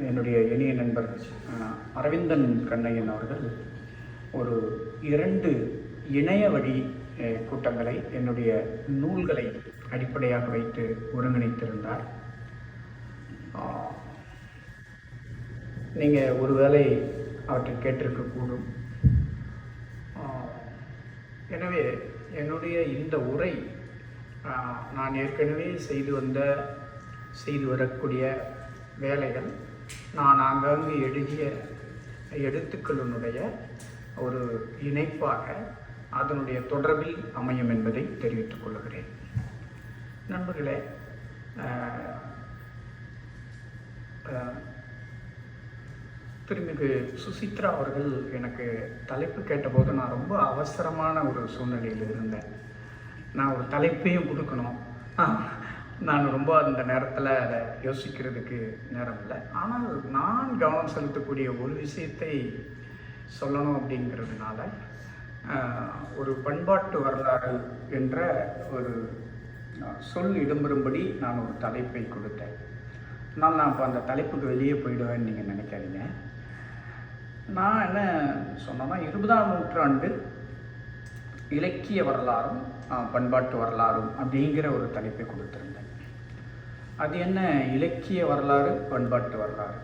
என்னுடைய இனிய நண்பர் அரவிந்தன் கண்ணையன் அவர்கள் ஒரு 2 இணைய வழி கூட்டங்களை என்னுடைய நூல்களை அடிப்படையாக வைத்து ஒருங்கிணைத்திருந்தார். நீங்கள் ஒருவேளை அவற்றை கேட்டிருக்கக்கூடும். எனவே என்னுடைய இந்த உரை நான் ஏற்கனவே செய்து வரக்கூடிய வேலைகள், நான் ஆங்காங்கு எழுதிய எழுத்துக்களினுடைய ஒரு இணைப்பாக அதனுடைய தொடர்பில் அமையும் என்பதை தெரிவித்துக் கொள்கிறேன். நண்பர்களே, திருமிகு சுசித்ரா அவர்கள் எனக்கு தலைப்பு கேட்டபோது நான் ரொம்ப அவசரமான ஒரு சூழ்நிலையில் இருந்தேன். நான் ஒரு தலைப்பையும் கொடுக்கணும், நான் ரொம்ப அந்த நேரத்தில் அதை யோசிக்கிறதுக்கு நேரம் இல்லை. ஆனால் நான் கவனம் செலுத்தக்கூடிய ஒரு விஷயத்தை சொல்லணும் அப்படிங்கிறதுனால ஒரு பண்பாட்டு வரலாறு என்ற ஒரு சொல் இடம்பெறும்படி நான் ஒரு தலைப்பை கொடுத்தேன். ஆனால் நான் இப்போ அந்த தலைப்புக்கு வெளியே போயிடுவேன்னு நீங்கள் நினைக்காதீங்க. நான் என்ன சொன்னேன்னா, 20ஆம் நூற்றாண்டு இலக்கிய வரலாறும் பண்பாட்டு வரலாறும் அப்படிங்கிற ஒரு தலைப்பை கொடுத்துருந்தேன். அது என்ன, இலக்கிய வரலாறு பண்பாட்டு வரலாறு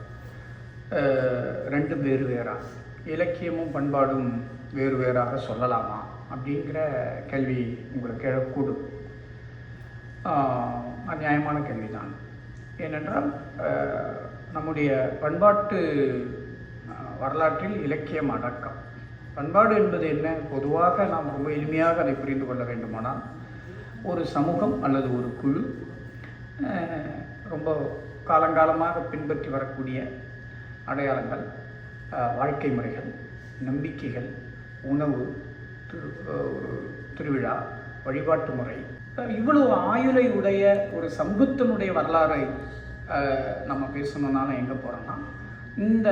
ரெண்டும் வேறு வேறா, இலக்கியமும் பண்பாடும் வேறு வேறாக சொல்லலாமா அப்படிங்கிற கேள்வி உங்களுக்கு எழக்கூடும். நியாயமான கேள்விதான். ஏனென்றால் நம்முடைய பண்பாட்டு வரலாற்றில் இலக்கியம் அடக்கம். பண்பாடு என்பது என்ன? பொதுவாக நாம் ரொம்ப எளிமையாக அதை புரிந்து கொள்ள வேண்டுமானால், ஒரு சமூகம் அல்லது ஒரு குழு ரொம்ப காலங்காலமாக பின்பற்றி வரக்கூடிய அடையாளங்கள், வாழ்க்கை முறைகள், நம்பிக்கைகள், உணவு, திருவிழா, வழிபாட்டு முறை, இவ்வளவு ஆயுளை உடைய ஒரு சமூகத்தினுடைய வரலாறை நம்ம பேசணுன்னால எங்கே போகிறோம்னா, இந்த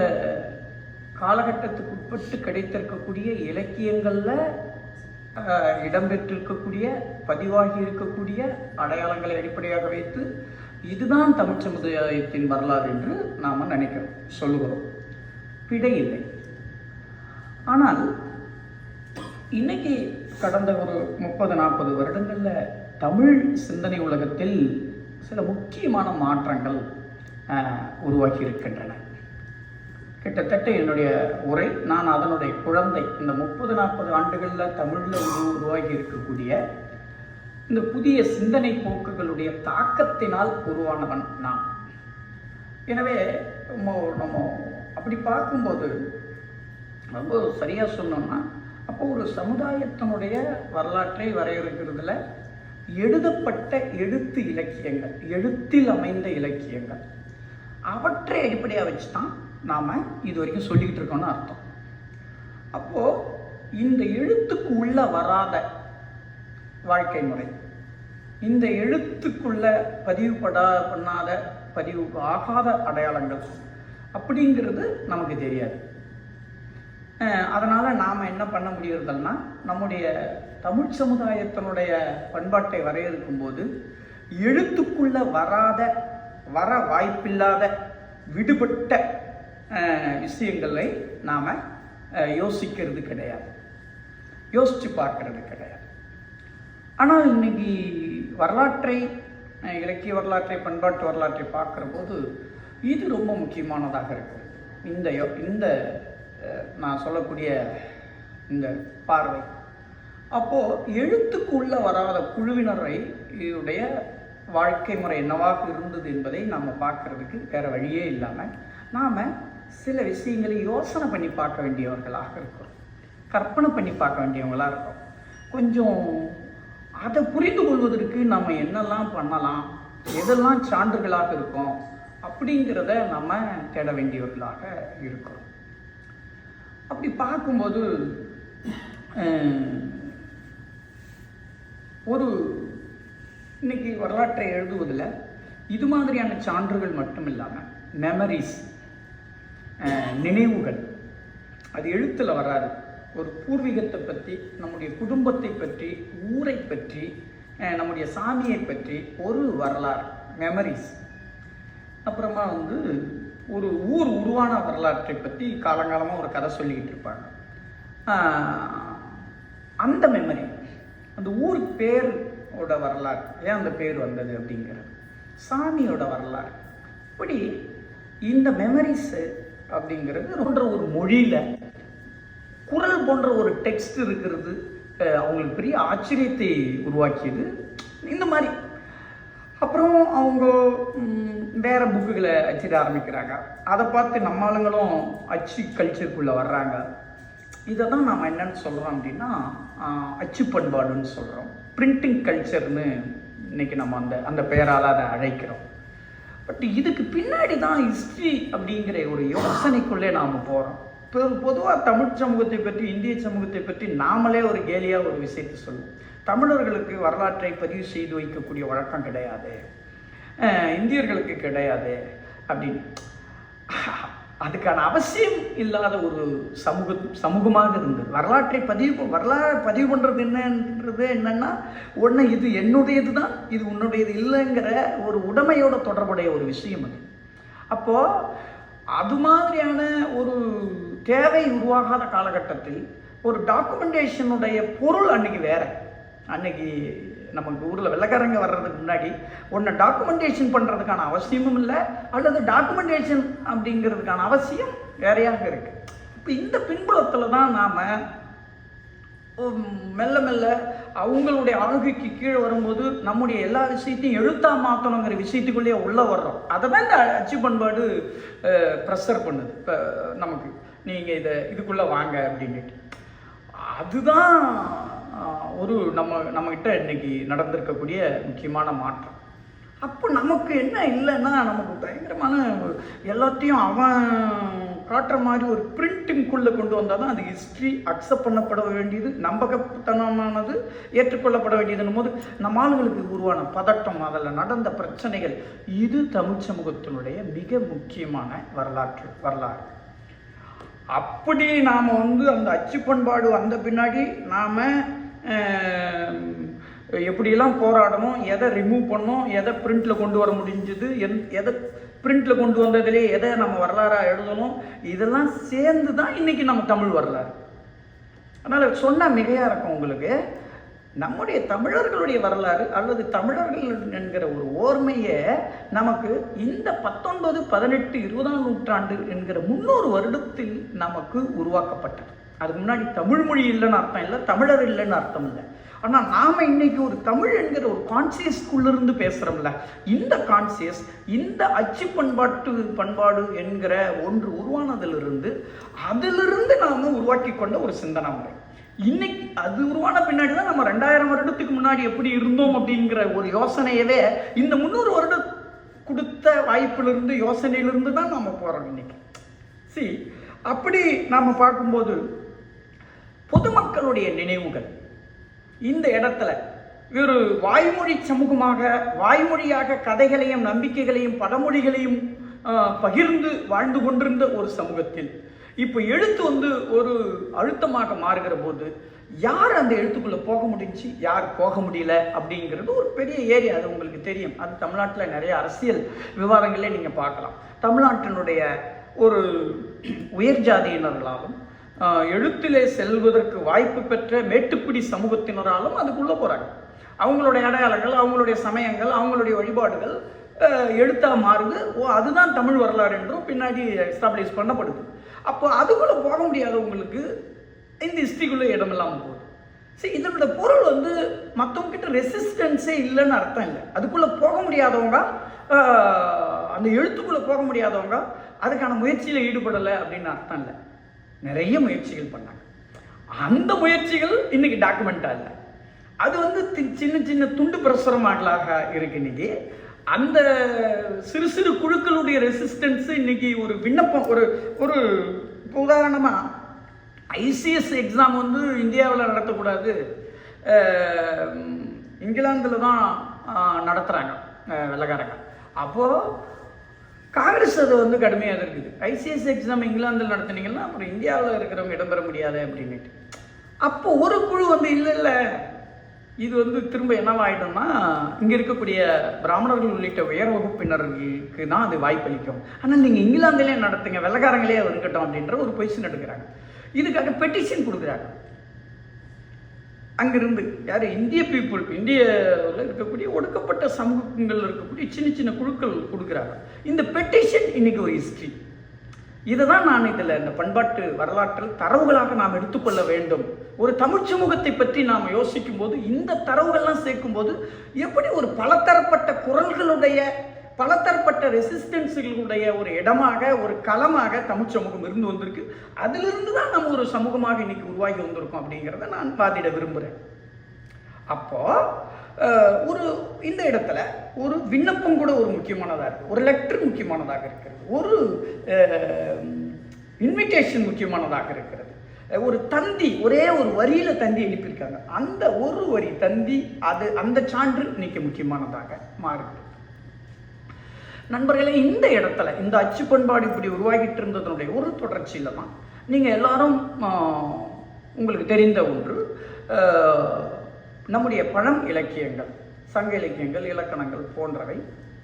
காலகட்டத்துக்கு உட்பட்டு கிடைத்திருக்கக்கூடிய இலக்கியங்களில் இடம்பெற்றிருக்கக்கூடிய, பதிவாகி இருக்கக்கூடிய அடையாளங்களை அடிப்படையாக வைத்து இதுதான் தமிழ் சமுதாயத்தின் வரலாறு என்று நாம் நினைக்கிறோம், சொல்லுகிறோம். பிழை இல்லை. ஆனால் இன்னைக்கு கடந்த ஒரு 30-40 வருடங்களில் தமிழ் சிந்தனை உலகத்தில் சில முக்கியமான மாற்றங்கள் உருவாகி இருக்கின்றன. கிட்டத்தட்ட என்னுடைய உரை, நான் அதனுடைய குழந்தை. இந்த 30-40 ஆண்டுகளில் தமிழில் உருவாகி இருக்கக்கூடிய இந்த புதிய சிந்தனை போக்குகளுடைய தாக்கத்தினால் உருவானவன் நான். எனவே நம்ம அப்படி பார்க்கும்போது ரொம்ப சரியாக சொன்னோம்னா, அப்போ ஒரு சமுதாயத்தினுடைய வரலாற்றை வரையறுக்கிறதுல எழுதப்பட்ட எழுத்து இலக்கியங்கள், எழுத்தில் அமைந்த இலக்கியங்கள், அவற்றை அடிப்படையாக வச்சு தான் நாம் இது வரைக்கும் சொல்லிக்கிட்டு இருக்கோம்னு அர்த்தம். அப்போது இந்த எழுத்துக்கு உள்ள வராத வாழ்க்கை முறை, இந்த எழுத்துக்குள்ள பண்ணாத பதிவு ஆகாத அடையாளங்கள் அப்படிங்கிறது நமக்கு தெரியாது. அதனால் நாம் என்ன பண்ண முடியறதுன்னா, நம்முடைய தமிழ் சமுதாயத்தினுடைய பண்பாட்டை வரையறுக்கும் போது எழுத்துக்குள்ள வர வாய்ப்பில்லாத விடுபட்ட விஷயங்களை நாம் யோசிக்கிறது கிடையாது, யோசித்து பார்க்கறது கிடையாது. ஆனால் இன்னைக்கு வரலாற்றை, இலக்கிய வரலாற்றை, பண்பாட்டு வரலாற்றை பார்க்குற போது இது ரொம்ப முக்கியமானதாக இருக்குது. இந்த நான் சொல்லக்கூடிய இந்த பார்வை, அப்போது எழுத்துக்கு உள்ள வராத குழுவினரை இதனுடைய வாழ்க்கை முறை என்னவாக இருந்தது என்பதை நாம் பார்க்கறதுக்கு வேறு வழியே இல்லாமல் நாம் சில விஷயங்களை யோசனை பண்ணி பார்க்க வேண்டியவர்களாக இருக்கிறோம், கற்பனை பண்ணி பார்க்க வேண்டியவங்களாக இருக்கோம். கொஞ்சம் அதை புரிந்து கொள்வதற்கு நம்ம என்னெல்லாம் பண்ணலாம், எதெல்லாம் சான்றுகளாக இருக்கும் அப்படிங்கிறத நம்ம தேட வேண்டியவர்களாக இருக்கிறோம். அப்படி பார்க்கும்போது இன்னைக்கு வரலாற்றை எழுதுவதில் இது மாதிரியான சான்றுகள் மட்டும் இல்லாமல் மெமரிஸ், நினைவுகள், அது எழுத்தில் வராது. ஒரு பூர்வீகத்தை பற்றி, நம்முடைய குடும்பத்தை பற்றி, ஊரை பற்றி, நம்முடைய சாமியை பற்றி ஒரு வரலாறு, மெமரிஸ். அப்புறமா ஒரு ஊர் உருவான வரலாற்றை பற்றி காலங்காலமாக ஒரு கதை சொல்லிக்கிட்டு இருப்பாங்க. அந்த மெமரி, அந்த ஊர் பேரோட வரலாறு, ஏன் அந்த பேர் வந்தது அப்படிங்கிறது, சாமியோட வரலாறு, இப்படி இந்த மெமரிஸு அப்படிங்கிறது போன்ற ஒரு மொழியில் குரல் போன்ற ஒரு டெக்ஸ்ட் இருக்கிறது அவங்களுக்கு பெரிய ஆச்சரியத்தை உருவாக்கியது. இந்த மாதிரி அப்புறம் அவங்க வேறு புக்குகளை அச்சிட ஆரம்பிக்கிறாங்க. அதை பார்த்து நம்ம ஆளுங்களும் அச்சு கல்ச்சருக்குள்ளே வர்றாங்க. இதை தான் நாம் என்னென்னு சொல்கிறோம் அப்படின்னா அச்சு பண்பாடுன்னு சொல்கிறோம். பிரிண்டிங் கல்ச்சர்னு இன்றைக்கி நம்ம அந்த பெயரால் அதை அழைக்கிறோம். பட் இதுக்கு பின்னாடி தான் ஹிஸ்ட்ரி அப்படிங்கிற ஒரு யோசனைக்குள்ளே நாம் போகிறோம். இப்போ பொதுவாக தமிழ் சமூகத்தை பற்றி, இந்திய சமூகத்தை பற்றி நாமளே ஒரு கேலியாக ஒரு விஷயத்தை சொல்லுவோம். தமிழர்களுக்கு வரலாற்றை பதிவு செய்து வைக்கக்கூடிய வழக்கம் கிடையாது, இந்தியர்களுக்கு கிடையாது அப்படின்னு. அதுக்கான அவசியம் இல்லாத ஒரு சமூகமாக இருந்தது. வரலாற்றை பதிவு பண்ணுறது என்னன்னா ஒன்று இது என்னுடையது தான், இது உன்னுடையது இல்லைங்கிற ஒரு உடைமையோட தொடர்புடைய ஒரு விஷயம் அது. அப்போது அது மாதிரியான ஒரு தேவை உருவாகாத காலகட்டத்தில் ஒரு டாக்குமெண்டேஷனுடைய பொருள் அன்னைக்கு வேற. அன்னைக்கு நமக்கு ஊரில் வெள்ளைக்காரங்க வர்றதுக்கு முன்னாடி ஒன்று டாக்குமெண்டேஷன் பண்ணுறதுக்கான அவசியமும் இல்லை, அல்லது டாக்குமெண்டேஷன் அப்படிங்கிறதுக்கான அவசியம் வேறையாக இருக்குது. இப்போ இந்த பின்புலத்தில் தான் நாம் மெல்ல மெல்ல அவங்களுடைய ஆளுகைக்கு கீழே வரும்போது நம்முடைய எல்லா விஷயத்தையும் எழுத்தாக மாற்றணுங்கிற விஷயத்துக்குள்ளேயே உள்ளே வர்றோம். அதை தான் இந்த அச்சு பண்பாடு ப்ரெஷர் பண்ணுது. இப்போ நமக்கு நீங்கள் இதுக்குள்ளே வாங்க அப்படின்ட்டு. அதுதான் ஒரு நம்மக்கிட்ட இன்னைக்கு நடந்திருக்கக்கூடிய முக்கியமான மாற்றம். அப்போ நமக்கு என்ன இல்லைன்னா, நமக்கு பயங்கரமான எல்லாத்தையும் அவன் காட்டுற மாதிரி ஒரு பிரிண்டிங்குள்ளே கொண்டு வந்தால் தான் அது ஹிஸ்ட்ரி அக்செப்ட் பண்ணப்பட வேண்டியது, நம்பகத்தனமானது, ஏற்றுக்கொள்ளப்பட வேண்டியதுன்னும் போது நம்ம ஆளுங்களுக்கு உருவான பதட்டம், அதில் நடந்த பிரச்சனைகள், இது தமிழ் சமூகத்தினுடைய மிக முக்கியமான வரலாறு. அப்படி நாம் அந்த அச்சு பண்பாடு வந்த பின்னாடி நாம் எப்படியெல்லாம் போராடணும், எதை ரிமூவ் பண்ணோம், எதை பிரிண்டில் கொண்டு வர முடிஞ்சது, எதை பிரிண்டில் கொண்டு வந்ததுலேயே எதை நம்ம வரலாறாக எழுதணும், இதெல்லாம் சேர்ந்து தான் இன்றைக்கி நம்ம தமிழ் வரலாறு. அதனால் சொன்னால் மிகையாக இருக்கும் உங்களுக்கு. நம்முடைய தமிழர்களுடைய வரலாறு அல்லது தமிழர்கள் என்கிற ஒரு ஓர்மையை நமக்கு இந்த 19, 18, 20ஆம் நூற்றாண்டு என்கிற 300 வருடத்தில் நமக்கு உருவாக்கப்பட்டது. அதுக்கு முன்னாடி தமிழ் மொழி இல்லைன்னு அர்த்தம் இல்லை, தமிழர் இல்லைன்னு அர்த்தம் இல்லை. ஆனால் நாம் இன்னைக்கு ஒரு தமிழ் என்கிற ஒரு கான்சியஸ்குள்ளிருந்து பேசுகிறோம்ல, இந்த கான்சியஸ், இந்த அச்சு பண்பாடு என்கிற ஒன்று உருவானதிலிருந்து அதிலிருந்து நாம் உருவாக்கி கொண்ட ஒரு சிந்தனை முறை. இன்னைக்கு அது உருவான பின்னாடி தான் நம்ம 2000 வருடத்துக்கு முன்னாடி எப்படி இருந்தோம் அப்படிங்கிற ஒரு யோசனையவே இந்த 300 வருடம் கொடுத்த வாய்ப்பிலிருந்து, யோசனையிலிருந்து தான் நாம் போகிறோம் இன்னைக்கு. அப்படி நாம் பார்க்கும்போது பொதுமக்களுடைய நினைவுகள் இந்த இடத்துல ஒரு வாய்மொழி சமூகமாக, வாய்மொழியாக கதைகளையும் நம்பிக்கைகளையும் பழமொழிகளையும் பகிர்ந்து வாழ்ந்து கொண்டிருந்த ஒரு சமூகத்தில் இப்போ எழுத்து ஒரு அழுத்தமாக மாறுகிற போது யார் அந்த எழுத்துக்குள்ளே போக முடிஞ்சு, யார் போக முடியல அப்படிங்கிறது ஒரு பெரிய ஏரியா. அது உங்களுக்கு தெரியும். அது தமிழ்நாட்டில் நிறைய அரசியல் விவாதங்களே நீங்கள் பார்க்கலாம். தமிழ்நாட்டினுடைய ஒரு உயர் ஜாதியினர்களாலும் எழுத்திலே செல்வதற்கு வாய்ப்பு பெற்ற மேட்டுக்குடி சமூகத்தினராலும் அதுக்குள்ளே போகிறாங்க. அவங்களுடைய அடையாளங்கள், அவங்களுடைய சமயங்கள், அவங்களுடைய வழிபாடுகள் எழுத்தாக மாறுது. அதுதான் தமிழ் வரலாறு என்றும் பின்னாடி எஸ்டாப்ளிஷ் பண்ணப்படுது. அப்போ அதுக்குள்ளே போக முடியாதவங்களுக்கு இந்த ஹிஸ்ட்ரிக்குள்ளே இடம் இல்லாமல் போகுது. இதோட பொருள் மற்றவங்கிட்ட ரெசிஸ்டன்ஸே இல்லைன்னு அர்த்தம் இல்லை. அதுக்குள்ளே போக முடியாதவங்க, அந்த எழுத்துக்குள்ளே போக முடியாதவங்க அதுக்கான முயற்சியில் ஈடுபடலை அப்படின்னு அர்த்தம் இல்லை. நிறைய முயற்சிகள் பண்ணாங்க. அந்த முயற்சிகள் இன்னைக்கு டாக்குமெண்ட்டாக இல்லை. அது சின்ன சின்ன துண்டு பிரசுரமாடலாக இருக்கு. இன்னைக்கு அந்த சிறு சிறு குழுக்களுடைய ரெசிஸ்டன்ஸ் இன்னைக்கு ஒரு விண்ணப்பம். ஒரு உதாரணமாக ஐசிஎஸ் எக்ஸாம் இந்தியாவில் நடத்தக்கூடாது, இங்கிலாந்தில் தான் நடத்துகிறாங்க வெள்ளைக்காரங்க. அப்போது காங்கிரஸ் அது கடுமையாக இருக்குது. ஐசிஎஸ் எக்ஸாம் இங்கிலாந்தில் நடத்துனீங்கன்னா அப்புறம் இந்தியாவில் இருக்கிறவங்க இடம்பெற முடியாது அப்படின்ட்டு. அப்போ ஒரு குழு இல்லை இது திரும்ப என்னவாயிடும்னா, இங்கே இருக்கக்கூடிய பிராமணர்கள் உள்ளிட்ட உயர் வகுப்பினர்களுக்கு தான் அது வாய்ப்பளிக்கும். ஆனால் நீங்கள் இங்கிலாந்திலே நடத்துங்க, வெள்ளக்காரங்களே இருக்கட்டும் அப்படின்ற ஒரு பொசிஷன் எடுக்கிறாங்க. இதுக்காக பெட்டிஷன் கொடுக்குறாங்க. அங்கிருந்து யார், இந்திய பீப்புள், இந்தியாவில் இருக்கக்கூடிய ஒடுக்கப்பட்ட சமூகங்கள் இருக்கக்கூடிய சின்ன சின்ன குழுக்கள் கொடுக்குறாங்க. இந்த பெட்டிஷன் இன்னைக்கு ஒரு ஹிஸ்ட்ரி. இதை தான் நான் இதில் இந்த பண்பாட்டு வரலாற்றில் தரவுகளாக நாம் எடுத்துக்கொள்ள வேண்டும். ஒரு தமிழ் சமூகத்தை பற்றி நாம் யோசிக்கும் போது இந்த தரவுகள்லாம் சேர்க்கும்போது எப்படி ஒரு பலதரப்பட்ட குரல்களுடைய பலதரப்பட்ட ரெசிஸ்டன்ஸுகளுடைய ஒரு இடமாக, ஒரு களமாக தமிழ் சமூகம் இருந்து வந்திருக்கு. அதிலிருந்து தான் நம்ம ஒரு சமூகமாக இன்னைக்கு உருவாகி வந்திருக்கோம் அப்படிங்கிறத நான் வாதிட விரும்புகிறேன். அப்போ ஒரு இந்த இடத்துல ஒரு விண்ணப்பம் கூட ஒரு முக்கியமானதாக இருக்குது, ஒரு லெட்டர் முக்கியமானதாக இருக்கிறது, ஒரு இன்விடேஷன் முக்கியமானதாக இருக்கிறது, ஒரு தந்தி, ஒரே ஒரு வரியில தந்தி எழுப்பியிருக்காங்க. அந்த ஒரு வரி தந்தி, அது அந்த சான்று இன்னைக்கு முக்கியமானதாக மாறுது. நண்பர்களே, இந்த இடத்துல இந்த அச்சு பண்பாடு இப்படி உருவாகிட்டு இருந்ததனுடைய ஒரு தொடர்ச்சியில் தான் நீங்கள் எல்லாரும் உங்களுக்கு தெரிந்த ஒன்று, நம்முடைய பழம் இலக்கியங்கள், சங்க இலக்கியங்கள், இலக்கணங்கள் போன்றவை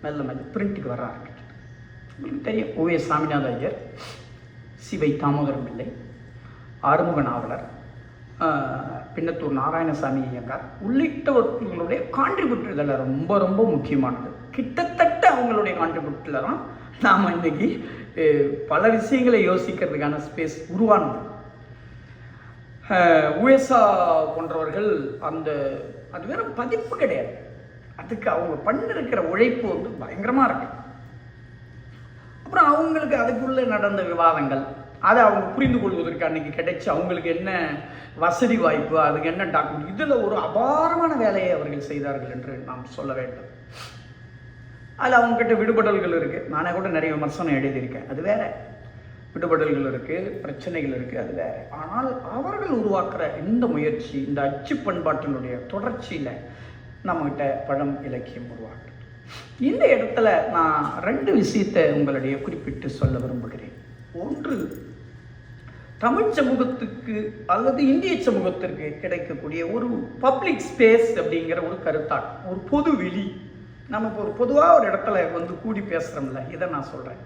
மெல்ல மெல்ல பிரிண்ட்டுக்கு வர ஆரம்பிக்குது. உங்களுக்கு தெரியும், ஓ.எஸ். சாமிநாத ஐயர், சிவை தாமோதரம் பிள்ளை, ஆறுமுக நாவலர், பின்னத்தூர் நாராயணசாமி ஐயங்கார் உள்ளிட்டவர்களுடைய கான்ட்ரிபியூட்டர் இதில் ரொம்ப ரொம்ப முக்கியமானது. கிட்டத்தட்ட அவங்களுடைய கான்ட்ரிபியூட்டில் தான் நாம் இன்னைக்கு பல விஷயங்களை யோசிக்கிறதுக்கான ஸ்பேஸ் உருவானது. உஎஸ்ஆ போன்றவர்கள் அது வெறும் பதிப்பு கிடையாது, அதுக்கு அவங்க பண்ணிருக்கிற உழைப்பு பயங்கரமாக இருக்கு. அப்புறம் அவங்களுக்கு அதுக்குள்ளே நடந்த விவாதங்கள், அதை அவங்க புரிந்து கொள்வதற்கு அன்றைக்கி கிடைச்ச அவங்களுக்கு என்ன வசதி வாய்ப்பு, அதுக்கு என்ன டாக்குமெண்ட், இதில் ஒரு அபாரமான வேலையை அவர்கள் செய்தார்கள் என்று நாம் சொல்ல வேண்டும். அதில் அவங்ககிட்ட விடுபடல்கள் இருக்குது, நானே கூட நிறைய விமர்சனம் எழுதியிருக்கேன், அது வேற. விடுபடல்கள் இருக்குது, பிரச்சனைகள் இருக்குது, அது வேற. ஆனால் அவர்கள் உருவாக்குற இந்த முயற்சி, இந்த அச்சு பண்பாட்டினுடைய தொடர்ச்சியில் நம்மகிட்ட பழம் இலக்கியம் உருவாக்குது. இந்த இடத்துல நான் 2 விஷயத்தை உங்களுடைய குறிப்பிட்டு சொல்ல விரும்புகிறேன். ஒன்று, தமிழ் சமூகத்துக்கு அல்லது இந்திய சமூகத்திற்கு கிடைக்கக்கூடிய ஒரு பப்ளிக் ஸ்பேஸ் அப்படிங்கிற ஒரு கருத்தாக்கம், ஒரு பொது வெளி. நமக்கு ஒரு பொதுவாக ஒரு இடத்துல கூடி பேசுகிறோம்ல, இதை நான் சொல்கிறேன்.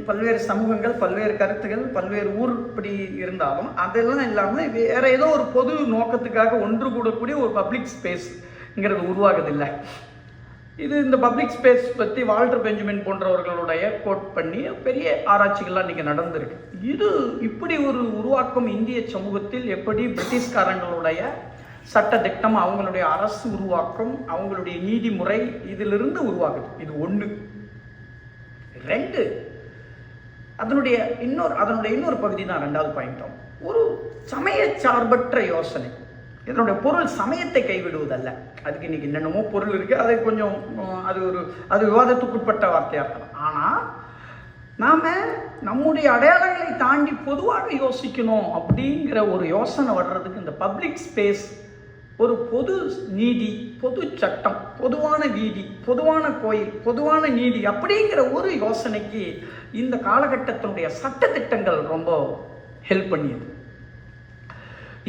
பல்வேறு சமூகங்கள், பல்வேறு கருத்துகள், பல்வேறு ஊர் இப்படி இருந்தாலும் அதெல்லாம் இல்லாமல் வேறு ஏதோ ஒரு பொது நோக்கத்துக்காக ஒன்று கூடக்கூடிய ஒரு பப்ளிக் ஸ்பேஸ்ங்கிறது உருவாகுதில்லை. இந்த பப்ளிக் ஸ்பேஸ் பற்றி வால்டர் பெஞ்சமின் போன்றவர்களுடைய கோட் பண்ணி பெரிய ஆராய்ச்சிகள்லாம் இன்றைக்கி நடந்திருக்கு. இப்படி ஒரு உருவாக்கம் இந்திய சமூகத்தில் எப்படி பிரிட்டிஷ்காரங்களுடைய சட்ட திட்டம், அவங்களுடைய அரசு உருவாக்கம், அவங்களுடைய நீதிமுறை இதிலிருந்து உருவாகுது. இது 1. 2, அதனுடைய இன்னொரு பகுதி தான் 2வது பாயிண்ட்டும், ஒரு சமய சார்பற்ற யோசனை. இதனுடைய பொருள் சமயத்தை கைவிடுவதல்ல, அதுக்கு இன்னைக்கு என்னென்னமோ பொருள் இருக்குது, அது கொஞ்சம் அது விவாதத்துக்குட்பட்ட வார்த்தையாக இருக்கலாம். ஆனால் நாம் நம்முடைய அடையாளங்களை தாண்டி பொதுவாக யோசிக்கணும் அப்படிங்கிற ஒரு யோசனை வர்றதுக்கு இந்த பப்ளிக் ஸ்பேஸ், ஒரு பொது நீதி, பொது சட்டம், பொதுவான வீதி, பொதுவான கோயில், பொதுவான நீதி அப்படிங்கிற ஒரு யோசனைக்கு இந்த காலகட்டத்தினுடைய சட்ட திட்டங்கள் ரொம்ப ஹெல்ப் பண்ணியது.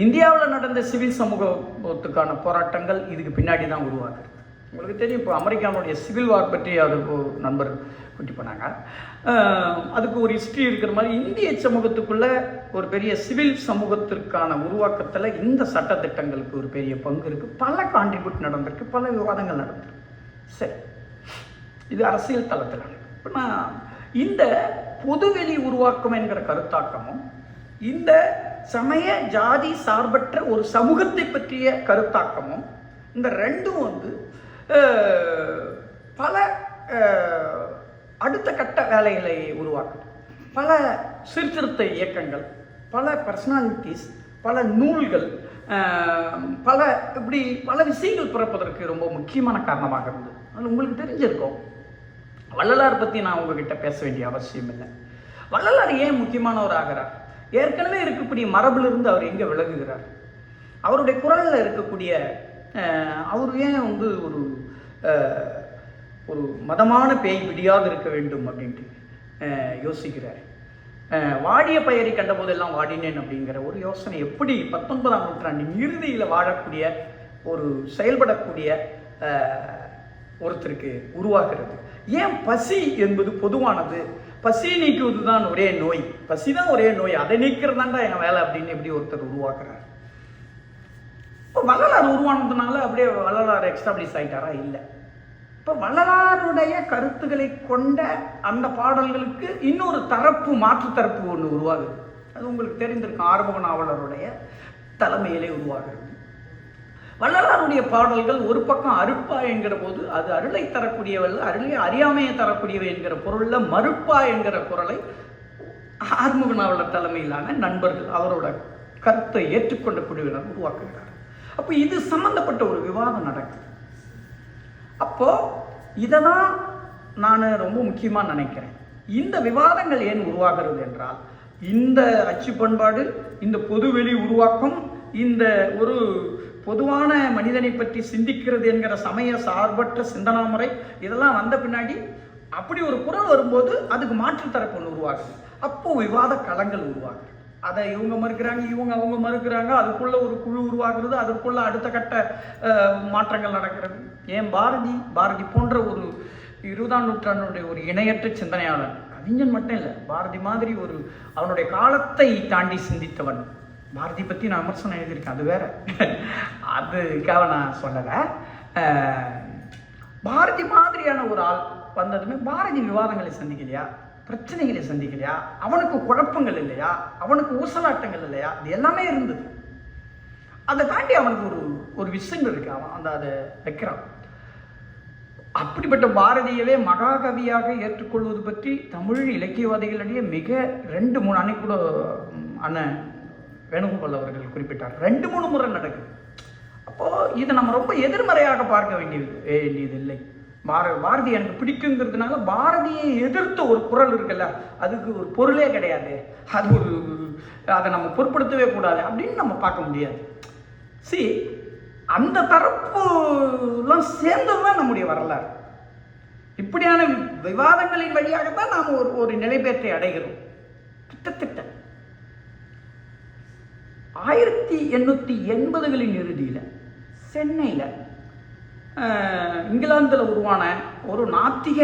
இந்தியாவில் நடந்த சிவில் சமூகத்துக்கான போராட்டங்கள் இதுக்கு பின்னாடி தான் உருவாகுது. உங்களுக்கு தெரியும், இப்போ அமெரிக்காவுடைய சிவில் வார் பற்றி அதுக்கு ஒரு நண்பர் கூட்டி போனாங்க. அதுக்கு ஒரு ஹிஸ்ட்ரி இருக்கிற மாதிரி இந்திய சமூகத்துக்குள்ள ஒரு பெரிய சிவில் சமூகத்திற்கான உருவாக்கத்தில் இந்த சட்டத்திட்டங்களுக்கு ஒரு பெரிய பங்கு இருக்குது. பல கான்ட்ரிபியூட் நடந்திருக்கு, பல விவாதங்கள் நடந்திருக்கு. சரி, இது அரசியல் தளத்தில். இப்போ நான் இந்த பொதுவெளி உருவாக்கம் என்கிற கருத்தாக்கமும் இந்த சமய ஜாதி சார்பற்ற ஒரு சமூகத்தை பற்றிய கருத்தாக்கமும், இந்த 2ம் பல அடுத்த கட்ட வேலைகளை உருவாக்குது. பல சீர்திருத்த இயக்கங்கள், பல பர்சனாலிட்டிஸ், பல நூல்கள், பல விஷயங்கள் பிறப்பதற்கு ரொம்ப முக்கியமான காரணமாக இருந்தது. அது உங்களுக்கு தெரிஞ்சிருக்கும். வள்ளலார் பற்றி நான் உங்ககிட்ட பேச வேண்டிய அவசியம் இல்லை. வள்ளலார் ஏன் முக்கியமானவர் ஆகிறார்? ஏற்கனவே இருக்கக்கூடிய மரபிலிருந்து அவர் எங்கே விலகுகிறார்? அவருடைய குரலில் இருக்கக்கூடிய அவர் ஏன் ஒரு மதமான பேய் விடியாது இருக்க வேண்டும் அப்படின்ட்டு யோசிக்கிறார். வாடிய பெயரை கண்டபோதெல்லாம் வாடினேன் அப்படிங்கிற ஒரு யோசனை எப்படி 19ஆம் நூற்றாண்டின் இறுதியில் வாழக்கூடிய ஒரு செயல்படக்கூடிய ஒருத்தருக்கு உருவாகிறது. ஏன் பசி என்பது பொதுவானது, பசி நீக்குவது தான் ஒரே நோய், பசி தான் ஒரே நோய், அதை நீக்கிறதாண்டா என் வேலை அப்படின்னு எப்படி ஒருத்தர் உருவாக்குறார்? இப்போ வள்ளலார் உருவானதுனால அப்படியே வள்ளலார் எக்ஸ்டாப்ளிஷ் ஆகிட்டாரா? இல்லை. இப்போ வள்ளலாருடைய கருத்துக்களை கொண்ட அந்த பாடல்களுக்கு இன்னொரு தரப்பு, மாற்று தரப்பு ஒன்று உருவாகுது. அது உங்களுக்கு தெரிந்திருக்கும், ஆறுமுக நாவலருடைய தலைமையிலே உருவாகிறது. வள்ளலாருடைய பாடல்கள் ஒரு பக்கம் அருட்பா என்கிற போது அது அருளை தரக்கூடியவல்ல, அருளை அறியாமையை தரக்கூடியவை என்கிற பொருளில் மறுப்பா என்கிற குரலை ஆறுமுக நாவலர் தலைமையிலான நண்பர்கள், அவரோட கருத்தை ஏற்றுக்கொண்ட குழுவினர் உருவாக்குகிறார். அப்போ இது சம்பந்தப்பட்ட ஒரு விவாதம் நடக்குது. அப்போ இதை தான் நான் ரொம்ப முக்கியமாக நினைக்கிறேன். இந்த விவாதங்கள் ஏன் உருவாகிறது என்றால், இந்த அச்சு பண்பாடு, இந்த பொதுவெளி உருவாக்கம், இந்த ஒரு பொதுவான மனிதனை பற்றி சிந்திக்கிறது என்கிற சமய சார்பற்ற சிந்தனா முறை, இதெல்லாம் வந்த பின்னாடி அப்படி ஒரு குரல் வரும்போது அதுக்கு மாற்று தரப்பு ஒன்று உருவாகுது. அப்போ விவாத களங்கள் உருவாகுது. அதை இவங்க மறுக்கிறாங்க, அவங்க மறுக்கிறாங்க, அதுக்குள்ள ஒரு குழு உருவாகிறது, அதுக்குள்ள அடுத்த கட்ட மாற்றங்கள் நடக்கிறது. ஏன் பாரதி போன்ற ஒரு 20ஆம் நூற்றாண்டுடைய ஒரு இணையற்ற சிந்தனையாளர், கவிஞன் மட்டும் இல்லை, பாரதி மாதிரி ஒரு அவனுடைய காலத்தை தாண்டி சிந்தித்தவன். பாரதி பற்றி நான் விமர்சனம் எழுதியிருக்கேன், அது வேற, அதுக்காக நான் சொல்லலை. பாரதி மாதிரியான ஒரு ஆள் வந்ததுமே பாரதி விவாதங்களை சந்திக்கலையா, பிரச்சனைகளை சந்திக்கலையா, அவனுக்கு குழப்பங்கள் இல்லையா, அவனுக்கு ஊசலாட்டங்கள் இல்லையா, இது எல்லாமே இருந்தது. அதை தாண்டி அவனுக்கு ஒரு விஷயம் இருக்கு, அவன் அதை வைக்கிறான். அப்படிப்பட்ட பாரதியவே மகாகவியாக ஏற்றுக்கொள்வது பற்றி தமிழ் இலக்கியவாதிகளிடையே மிக 2-3 அன்னைக்கு கூட அண்ணன் வேணுகோபால் அவர்கள் குறிப்பிட்டார், 2-3 முறை நடக்குது. அப்போ இதை நம்ம ரொம்ப எதிர்மறையாக பார்க்க வேண்டியது இல்லை. பாரதி எனக்கு பிடிக்குங்கிறதுனால பாரதியை எதிர்த்த ஒரு குரல் இருக்குல்ல, அதுக்கு ஒரு பொருளே கிடையாது, அது அதை நம்ம பொருட்படுத்தவே கூடாது அப்படின்னு நம்ம பார்க்க முடியாது. அந்த தரப்புலாம் சேர்ந்ததுதான் நம்முடைய வரலாறு. இப்படியான விவாதங்களின் வழியாகத்தான் நாம் ஒரு நிலைபேற்றை அடைகிறோம். கிட்டத்தட்ட 1880களின் இறுதியில் சென்னையில் இங்கிலாந்தில் உருவான ஒரு நாத்திக,